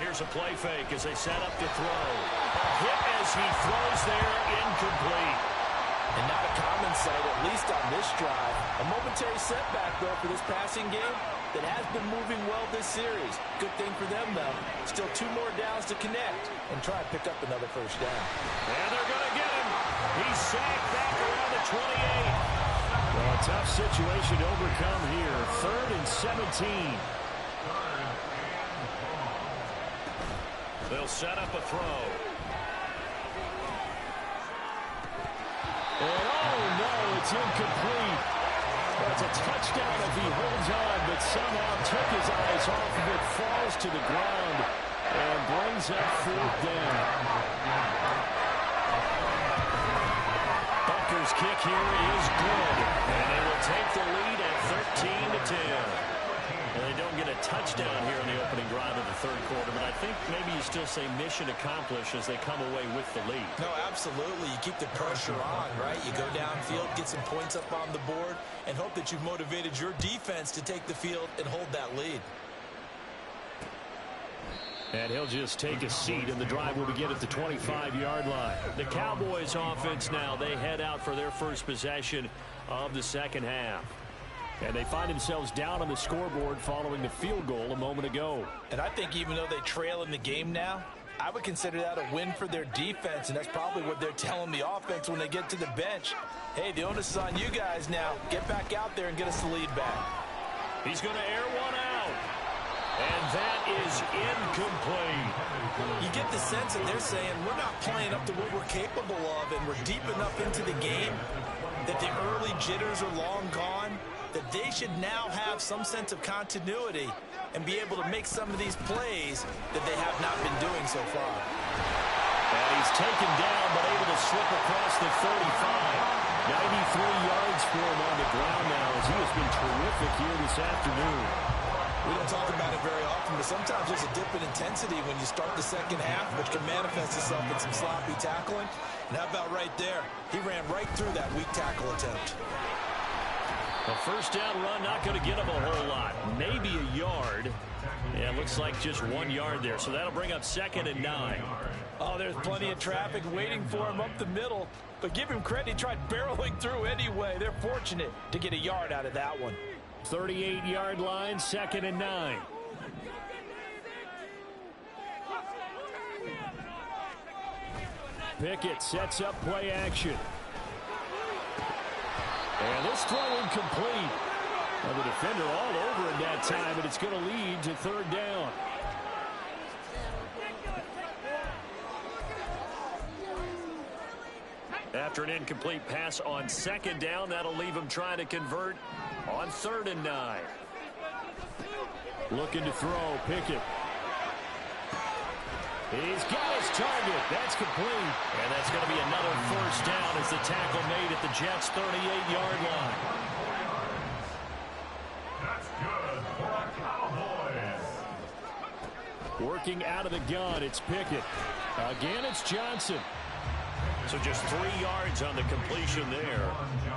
Here's a play fake as they set up to throw. A hit as he throws there, incomplete. And not a common sight, at least on this drive. A momentary setback, though, for this passing game that has been moving well this series. Good thing for them, though. Still 2 more downs to connect and try to pick up another first down. And they're going to get him. He's sacked back around the 28. Well, a tough situation to overcome here. 3rd and 17. They'll set up a throw. And oh no, it's incomplete. That's a touchdown if he holds on, but somehow took his eyes off of it, falls to the ground, and brings up 4th down. Bucker's kick here is good, and they will take the lead at 13-10. And they don't get a touchdown here in the opening drive of the third quarter, but I think maybe you still say mission accomplished as they come away with the lead. No, absolutely. You keep the pressure on, right? You go downfield, get some points up on the board, and hope that you've motivated your defense to take the field and hold that lead. And he'll just take a seat, and the drive will begin at the 25-yard line. The Cowboys offense now, they head out for their first possession of the second half. And they find themselves down on the scoreboard following the field goal a moment ago. And I think even though they trail in the game now, I would consider that a win for their defense, and that's probably what they're telling the offense when they get to the bench. Hey, the onus is on you guys now. Get back out there and get us the lead back. He's going to air one out. And that is incomplete. You get the sense that they're saying we're not playing up to what we're capable of, and we're deep enough into the game that the early jitters are long gone, that they should now have some sense of continuity and be able to make some of these plays that they have not been doing so far. And he's taken down but able to slip across the 35. 93 yards for him on the ground now as he has been terrific here this afternoon. We don't talk about it very often, but sometimes there's a dip in intensity when you start the second half, which can manifest itself in some sloppy tackling. And how about right there? He ran right through that weak tackle attempt. A first down run, not going to get him a whole lot. Maybe a yard. Yeah, it looks like just 1 yard there. So that'll bring up 2nd and 9. Oh, there's plenty of traffic waiting for him up the middle. But give him credit, he tried barreling through anyway. They're fortunate to get a yard out of that one. 38-yard line, 2nd and 9. Pickett sets up play action. And this throw incomplete. Well, the defender all over in that time, and it's going to lead to 3rd down. After an incomplete pass on 2nd down, that'll leave him trying to convert on 3rd and 9. Looking to throw, Pickett. He's got his target. That's complete. And that's going to be another first down as the tackle made at the Jets' 38-yard line. That's good for the Cowboys. Working out of the gun, it's Pickett. Again, it's Johnson. So just 3 yards on the completion there.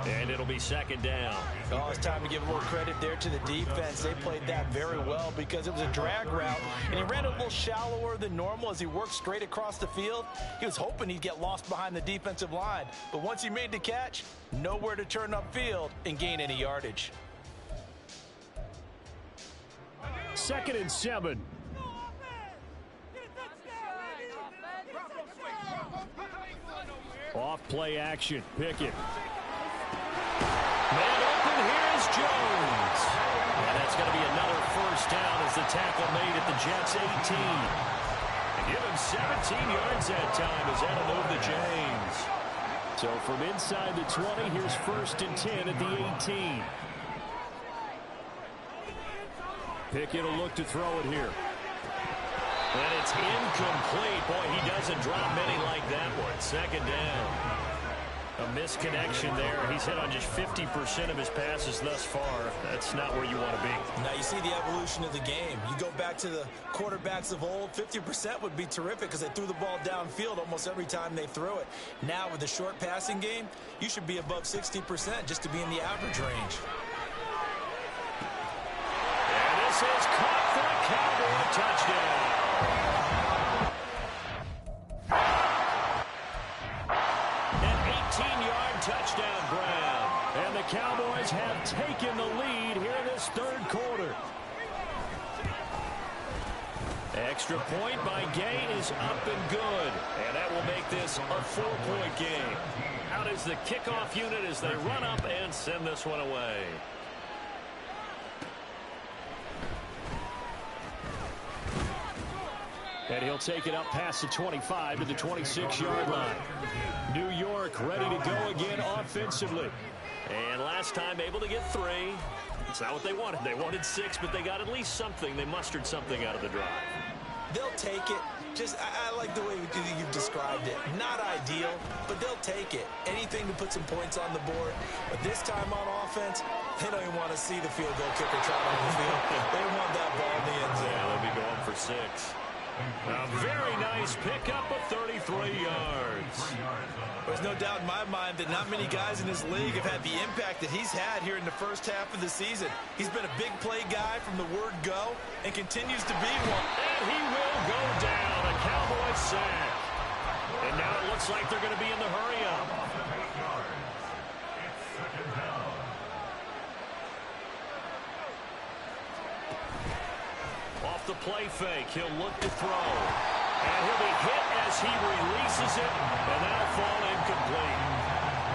And it'll be second down. Oh, it's time to give a little credit there to the defense. They played that very well because it was a drag route, and he ran a little shallower than normal as he worked straight across the field. He was hoping he'd get lost behind the defensive line, but once he made the catch, nowhere to turn upfield and gain any yardage. 2nd and 7. Off play action. Pickett. Man open. Here's Jones. And that's going to be another first down as the tackle made at the Jets' 18. And give him 17 yards that time as that'll move the James. So from inside the 20, here's 1st and 10 at the 18. Pickett will look to throw it here. And it's incomplete. Boy, he doesn't drop many like that one. 2nd down. A misconnection there. He's hit on just 50% of his passes thus far. That's not where you want to be. Now you see the evolution of the game. You go back to the quarterbacks of old, 50% would be terrific because they threw the ball downfield almost every time they threw it. Now with the short passing game, you should be above 60% just to be in the average range. And this is caught for a Cowboy touchdown. An 18-yard touchdown grab. And the Cowboys have taken the lead here in this 3rd quarter. Extra point by Gain is up and good. And that will make this a 4-point game. Out is the kickoff unit as they run up and send this one away. And he'll take it up past the 25 to the 26-yard line. New York ready to go again offensively. And last time able to get 3. It's not what they wanted. They wanted 6, but they got at least something. They mustered something out of the drive. They'll take it. I like the way you've described it. Not ideal, but they'll take it. Anything to put some points on the board. But this time on offense, they don't even want to see the field goal kicker trot on the field. They want that ball in the end zone. Yeah, they'll be going for 6. A very nice pickup of 33 yards. There's no doubt in my mind that not many guys in this league have had the impact that he's had here in the first half of the season. He's been a big play guy from the word go and continues to be one. And he will go down, a Cowboy sack. And now it looks like they're going to be in the hurry-up. Off the play fake, he'll look to throw. And he'll be hit as he releases it, and that'll fall incomplete.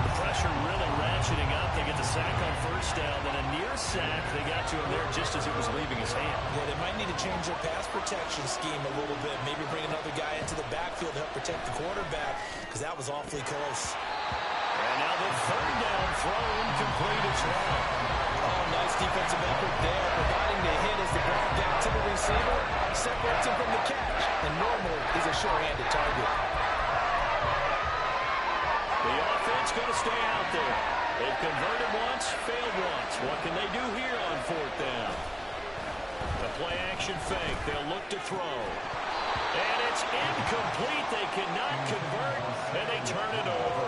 The pressure really ratcheting up. They get the sack on 1st down, then a near sack. They got to him there just as it was leaving his hand. Yeah, they might need to change their pass protection scheme a little bit. Maybe bring another guy into the backfield to help protect the quarterback, because that was awfully close. And now the 3rd down throw incomplete as well. Oh, nice defensive effort there, providing the hit as the ball got to the receiver, separates him from the catch, and normally is a sure-handed target. The offense going to stay out there. They've converted once, failed once. What can they do here on 4th down? The play-action fake. They'll look to throw. And it's incomplete. They cannot convert, and they turn it over.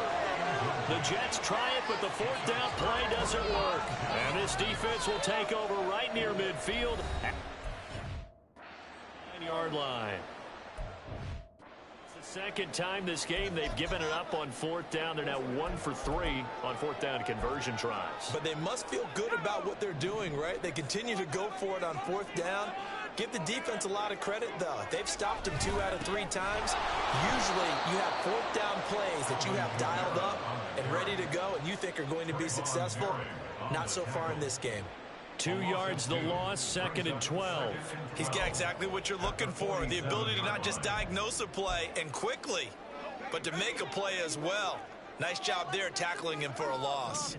The Jets try it, but the 4th down play doesn't work. And this defense will take over right near midfield. 9-yard line. It's the 2nd time this game they've given it up on 4th down. They're now 1 for 3 on 4th down conversion tries. But they must feel good about what they're doing, right? They continue to go for it on 4th down. Give the defense a lot of credit, though. They've stopped them 2 out of 3 times. Usually, you have 4th down plays that you have dialed up and ready to go, and you think are going to be successful. Not so far in this game. 2 yards the loss, 2nd and 12. He's got exactly what you're looking for, the ability to not just diagnose a play and quickly, but to make a play as well. Nice job there tackling him for a loss.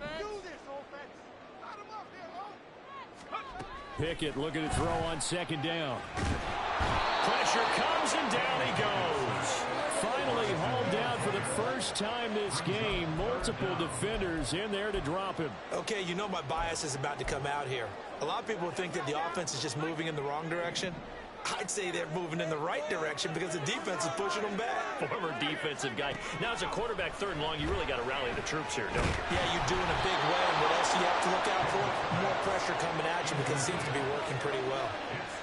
Pickett looking to throw on 2nd down. Pressure comes and down he goes. Finally hauled down for the first time this game. Multiple defenders in there to drop him. Okay, you know my bias is about to come out here. A lot of people think that the offense is just moving in the wrong direction. I'd say they're moving in the right direction because the defense is pushing them back. Former defensive guy. Now, as a quarterback, 3rd and long, you really got to rally the troops here, don't you? Yeah, you do in a big way. And what else do you have to look out for? More pressure coming at you because it seems to be working pretty well.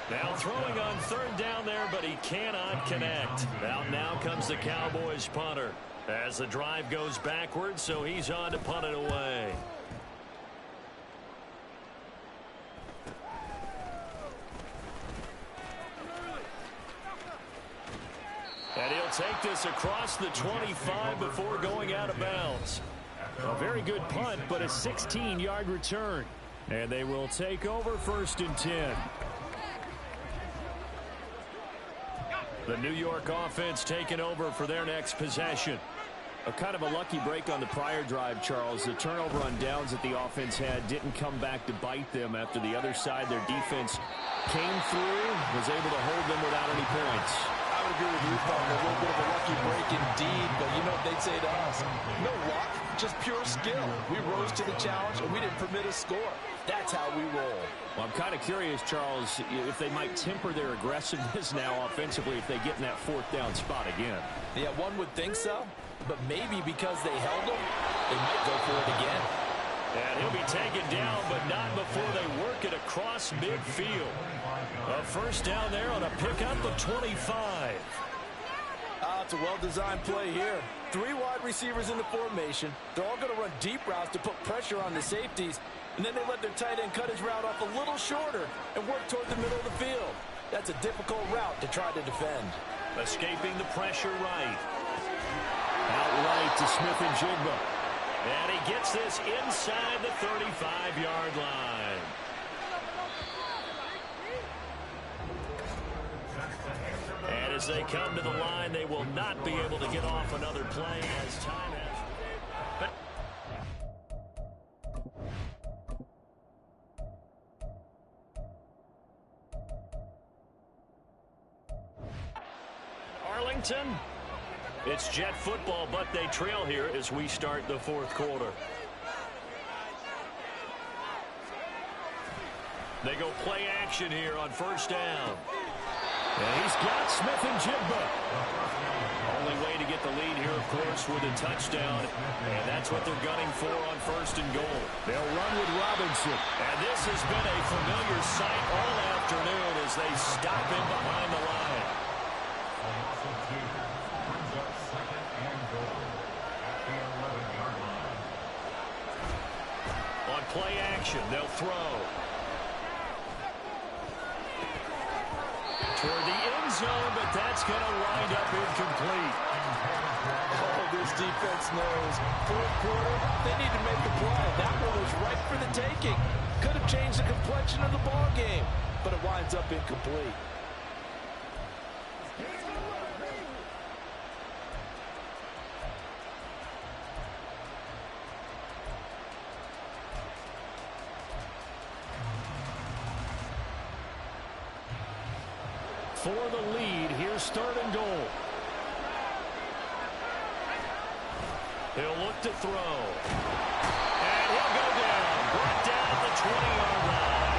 Now throwing on 3rd down there, but he cannot connect. Now comes the Cowboys punter as the drive goes backwards, so he's on to punt it away. And he'll take this across the 25 before going out of bounds. A very good punt, but a 16-yard return. And they will take over 1st and 10. The New York offense taking over for their next possession. A kind of a lucky break on the prior drive, Charles. The turnover on downs that the offense had didn't come back to bite them after the other side. Their defense came through, was able to hold them without any points. I would agree with you, Thumb. A little bit of a lucky break indeed, but you know what they'd say to us? No luck, just pure skill. We rose to the challenge, and we didn't permit a score. That's how we roll. Well, I'm kind of curious, Charles, if they might temper their aggressiveness now offensively if they get in that 4th down spot again. Yeah, one would think so, but maybe because they held them, they might go for it again. And he'll be taken down, but not before they work it across midfield. A 1st down there on a pickup of 25. It's a well-designed play here. 3 wide receivers in the formation. They're all going to run deep routes to put pressure on the safeties, and then they let their tight end cut his route off a little shorter and work toward the middle of the field. That's a difficult route to try to defend. Escaping the pressure right. Out right to Smith and Jigba. And he gets this inside the 35-yard line. And as they come to the line, they will not be able to get off another play as time has... Arlington. It's Jet football, but they trail here as we start the 4th quarter. They go play action here on 1st down. And he's got Smith and Jigba. Only way to get the lead here, of course, with a touchdown. And that's what they're gunning for on 1st and goal. They'll run with Robinson. And this has been a familiar sight all afternoon as they stop him behind the line. On play action, they'll throw. Toward the end zone, but that's going to wind up incomplete. Oh, this defense knows. 4th quarter, they need to make a play. That one was right for the taking. Could have changed the complexion of the ball game, but it winds up incomplete. For the lead, here's 3rd and goal. He'll look to throw. And he'll go down. Brought down at the 20-yard line.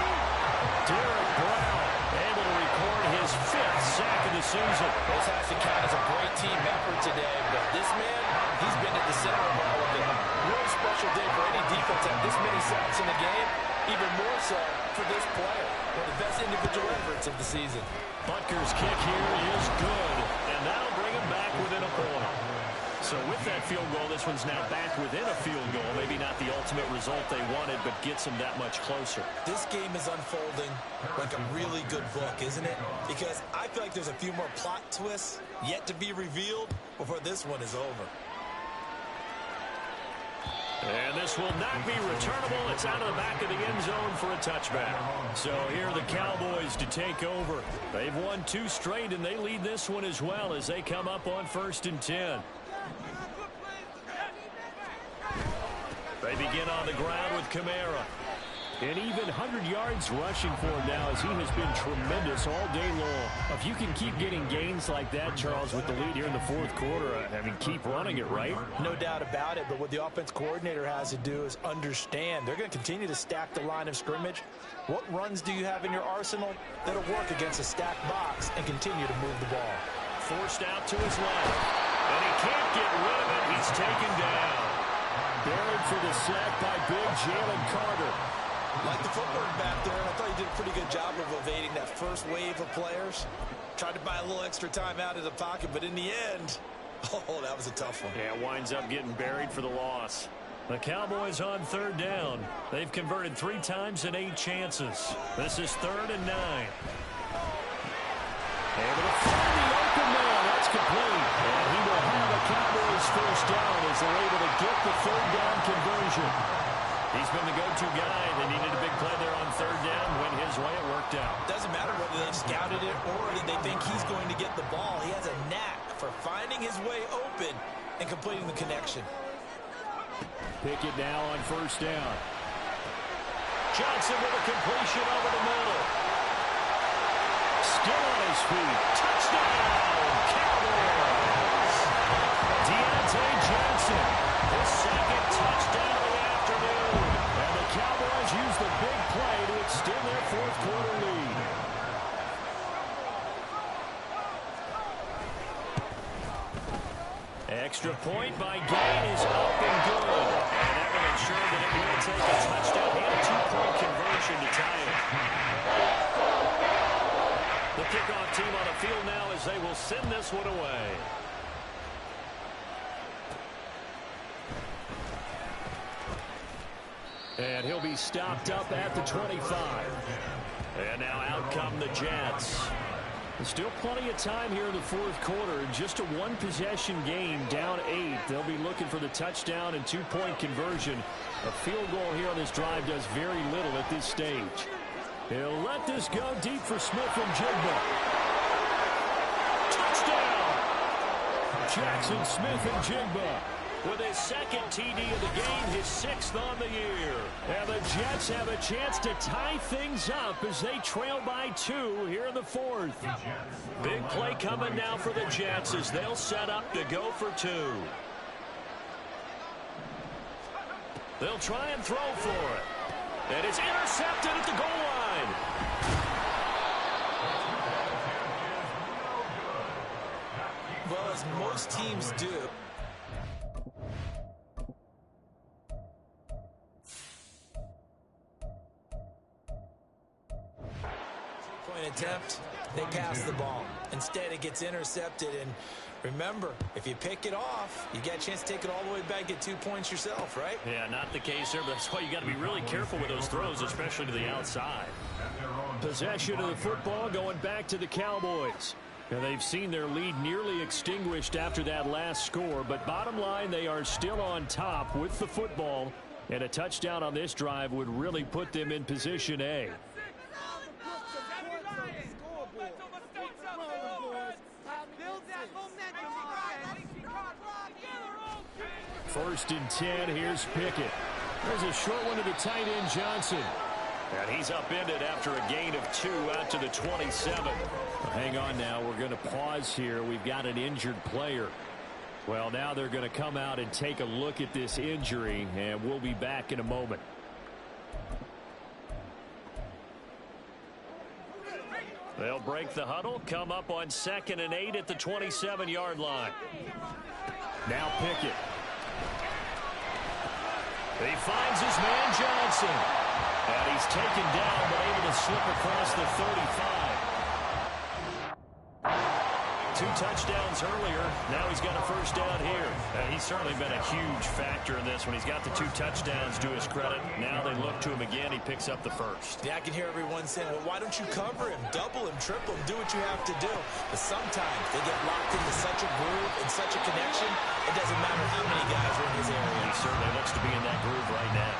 Derek Brown able to record his 5th sack of the season. This has to count as a great team effort today, but this man, he's been at the center of all of it. Really special day for any defense to have this many sacks in a game, even more so for this player. One of the best individual efforts of the season. Butker's kick here is good, and that'll bring him back within a point. So with that field goal, this one's now back within a field goal. Maybe not the ultimate result they wanted, but gets them that much closer. This game is unfolding like a really good book, isn't it? Because I feel like there's a few more plot twists yet to be revealed before this one is over. And this will not be returnable. It's out of the back of the end zone for a touchback. So here are the Cowboys to take over. They've won 2 straight, and they lead this one as well as they come up on 1st and 10. They begin on the ground with Kamara. An even 100 yards rushing for him now, as he has been tremendous all day long. If you can keep getting gains like that, Charles, with the lead here in the fourth quarter, I mean, keep running it, right? No doubt about it, but what the offense coordinator has to do is understand. They're going to continue to stack the line of scrimmage. What runs do you have in your arsenal that'll work against a stacked box and continue to move the ball? Forced out to his left, and he can't get rid of it. He's taken down. Buried for the sack by big Jalen Carter. Like the footwork back there, I thought he did a pretty good job of evading that first wave of players. Tried to buy a little extra time out of the pocket, but in the end, oh, that was a tough one. Yeah, winds up getting buried for the loss. The Cowboys on third down. They've converted 3 times in 8 chances. This is 3rd and 9. Able to find the open man. That's complete. And he will have a Cowboys first down as they're able to get the 3rd down conversion. He's been the go-to guy. They needed a big play there on 3rd down. Went his way, it worked out. Doesn't matter whether they've scouted it or that they think he's going to get the ball. He has a knack for finding his way open and completing the connection. Pickett now on 1st down. Johnson with a completion over the middle. Still on his feet. Touchdown, Cowboys. Deontay Johnson, his 2nd touchdown of the afternoon. And the Cowboys use the big play to extend their 4th quarter lead. Extra point by Gain is up and good. And that will ensure that it will take a touchdown and a 2-point conversion to tie it. The kickoff team on the field now as they will send this one away. And he'll be stopped up at the 25. And now out come the Jets. Still plenty of time here in the 4th quarter. Just a 1-possession game, down 8. They'll be looking for the touchdown and 2-point conversion. A field goal here on this drive does very little at this stage. He'll let this go deep for Smith and Jigba. Touchdown! Jackson Smith and Jigba with his 2nd TD of the game, his 6th on the year. And the Jets have a chance to tie things up as they trail by 2 here in the 4th. Big play coming now for the Jets as they'll set up to go for 2. They'll try and throw for it. And it's intercepted at the goal line. Well, as most teams do, attempt, they pass the ball. Instead, it gets intercepted. And remember, if you pick it off, you get a chance to take it all the way back, get 2 points yourself, right? Yeah, not the case there, but that's why you got to be really careful with those throws, especially to the outside. Possession of the football going back to the Cowboys. And they've seen their lead nearly extinguished after that last score, but bottom line, they are still on top with the football. And a touchdown on this drive would really put them in position A. First and 10, here's Pickett. There's a short one to the tight end, Johnson. And he's upended after a gain of 2 out to the 27. Well, hang on now, we're going to pause here. We've got an injured player. Well, now they're going to come out and take a look at this injury, and we'll be back in a moment. They'll break the huddle, come up on 2nd and 8 at the 27-yard line. Now Pickett. He finds his man Johnson. And he's taken down, but able to slip across the 35. 2 touchdowns earlier. Now he's got a first down here. He's certainly been a huge factor in this when he's got the 2 touchdowns to his credit. Now they look to him again. He picks up the first. Yeah, I can hear everyone saying, well, why don't you cover him, double him, triple him, do what you have to do. But sometimes they get locked into such a groove and such a connection, it doesn't matter how many guys are in his area. He certainly looks to be in that groove right now.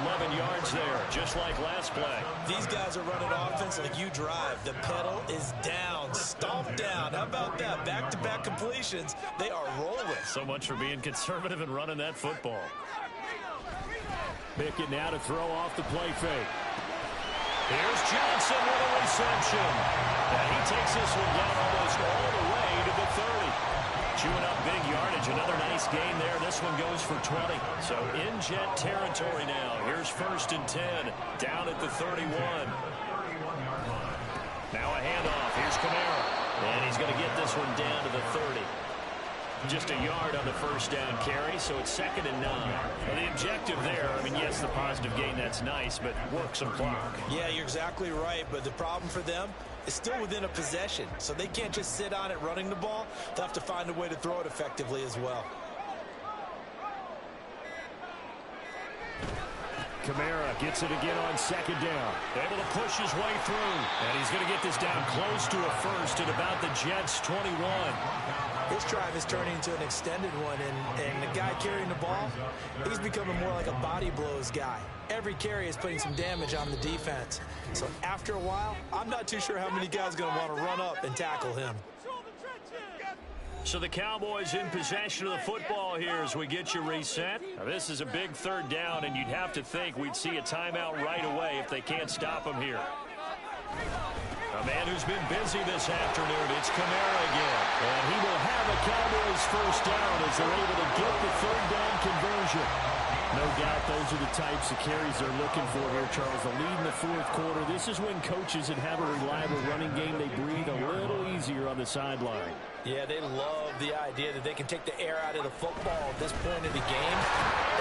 11 yards there, just like last play. These guys are running offense like you drive. The pedal is down, stomped down. How about that? Back-to-back completions. They are rolling. So much for being conservative and running that football. Pickett now to throw off the play fake. Here's Johnson with a reception. And he takes this one down almost all the way to the 30. Chewing up big yardage. Another nice gain there. This one goes for 20. So in Jet territory now. Here's 1st and 10. Down at the 31. Now a handoff. Here's Kamara. And he's going to get this one down to the 30. Just a yard on the first down carry, so it's 2nd and 9. Well, the objective there, I mean, yes, the positive gain, that's nice, but work some clock. Yeah, you're exactly right, but the problem for them is still within a possession, so they can't just sit on it running the ball. They'll have to find a way to throw it effectively as well. Kamara gets it again on 2nd down. Able to push his way through, and he's going to get this down close to a first at about the Jets' 21. This drive is turning into an extended one, and the guy carrying the ball, he's becoming more like a body blows guy. Every carry is putting some damage on the defense. So after a while, I'm not too sure how many guys are going to want to run up and tackle him. So the Cowboys in possession of the football here as we get you reset. Now this is a big 3rd down, and you'd have to think we'd see a timeout right away if they can't stop him here. A man who's been busy this afternoon, it's Kamara again. And he will have a Cowboys 1st down as they're able to get the 3rd down conversion. No doubt those are the types of carries they're looking for here, Charles. The lead in the 4th quarter. This is when coaches that have a reliable running game, they breathe a little easier on the sideline. Yeah, they love the idea that they can take the air out of the football at this point of the game.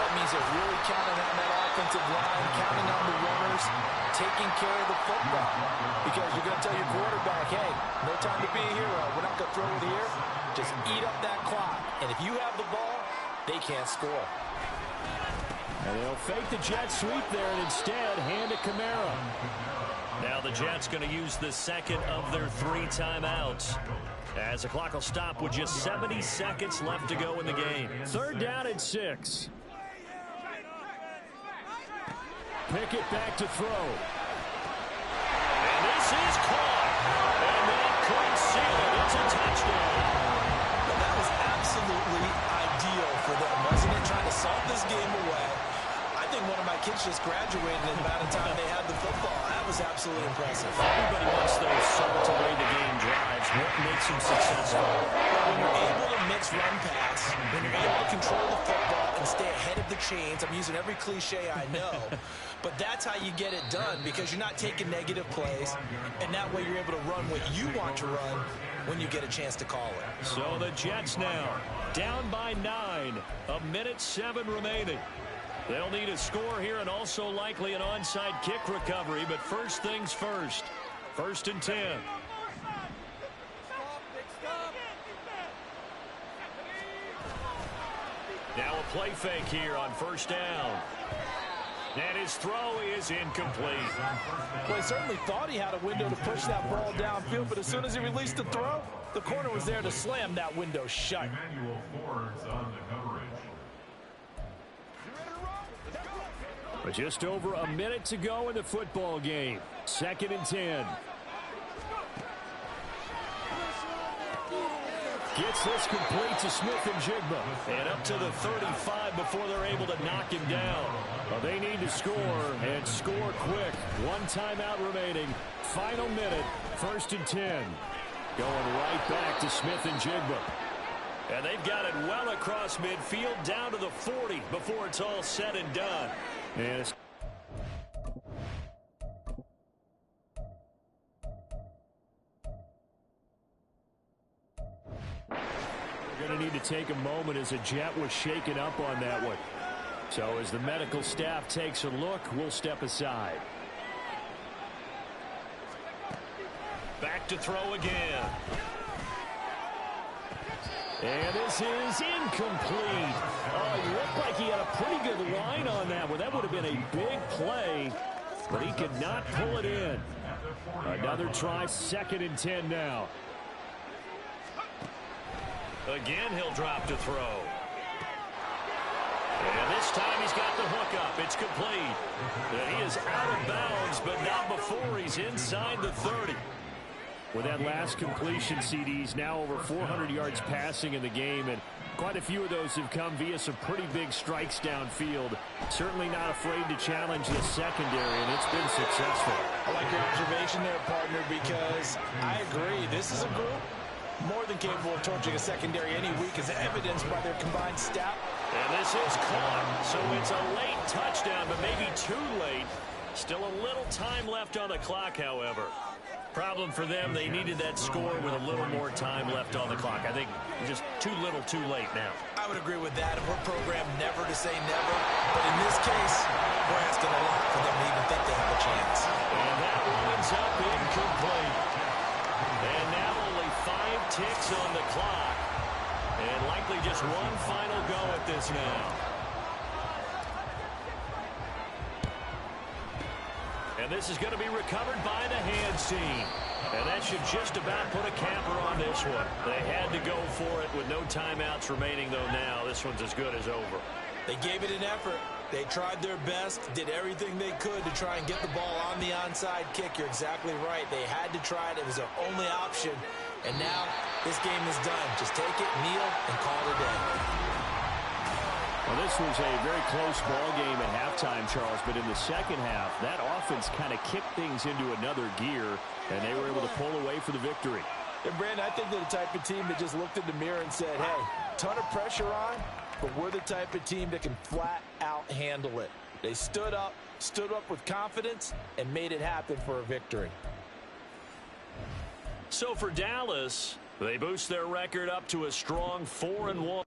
That means they're really counting on that offensive line, counting on the runners, taking care of the football. Because you're going to tell your quarterback, hey, no time to be a hero. We're not going to throw it here. Just eat up that clock. And if you have the ball, they can't score. And they'll fake the jet sweep there and instead hand it Kamara. Now the Jets going to use the 2nd of their 3 timeouts. As the clock will stop with just 70 seconds left to go in the game. 3rd down and 6. Pickett back to throw. And this is caught. And that could seal it. It's a touchdown. But that was absolutely ideal for them, wasn't it? Trying to solve this game away. I think one of my kids just graduated in the amount of time they had the football. That was absolutely impressive. Everybody wants those salt away the game drives. What makes them successful? When you're able to mix run pass, when you're able to control the football and stay ahead of the chains, I'm using every cliche I know, but that's how you get it done because you're not taking negative plays, and that way you're able to run what you want to run when you get a chance to call it. So the Jets now down by 9, 1:07 remaining. They'll need a score here and also likely an onside kick recovery, but first things first. 1st and 10. Now a play fake here on 1st down. And his throw is incomplete. Well, he certainly thought he had a window to push that ball downfield, but as soon as he released the throw, the corner was there to slam that window shut. Emmanuel Forbes on the coverage. But just over a minute to go in the football game. 2nd and 10. Gets this complete to Smith and Jigba. And up to the 35 before they're able to knock him down. Well, they need to score and score quick. 1 timeout remaining. Final minute. 1st and 10. Going right back to Smith and Jigba. And they've got it well across midfield down to the 40 before it's all said and done. And it's we're going to need to take a moment as a Jet was shaken up on that one. So as the medical staff takes a look, we'll step aside. Back to throw again. And this is incomplete. Oh, he looked like he had a pretty good line on that one. That would have been a big play, but he could not pull it in. Another try, 2nd and 10 now. Again, he'll drop to throw. And this time he's got the hook up. It's complete. And he is out of bounds, but not before he's inside the 30. With that last completion, CDs now over 400 yards passing in the game, and quite a few of those have come via some pretty big strikes downfield. Certainly not afraid to challenge the secondary, and it's been successful. I like your observation there, partner, because I agree. This is a group more than capable of torching a secondary any week, as evidenced by their combined stat. And this is caught, so it's a late touchdown, but maybe too late. Still a little time left on the clock, however. Problem for them, they needed that score with a little more time left on the clock. I think just too little too late now. I would agree with that. We're programmed never to say never. But in this case, we're asking a lot for them to even think they have a chance. And that winds up incomplete. And now only 5 ticks on the clock. And likely just one final go at this now. And this is going to be recovered by the hands team. And that should just about put a capper on this one. They had to go for it with no timeouts remaining, though now this one's as good as over. They gave it an effort. They tried their best, did everything they could to try and get the ball on the onside kick. You're exactly right. They had to try it. It was their only option. And now this game is done. Just take it, kneel, and call it a day. Well, this was a very close ball game at halftime, Charles, but in the second half, that offense kind of kicked things into another gear, and they were able to pull away for the victory. And, Brandon, I think they're the type of team that just looked in the mirror and said, hey, ton of pressure on, but we're the type of team that can flat out handle it. They stood up with confidence, and made it happen for a victory. So for Dallas, they boost their record up to a strong 4-1.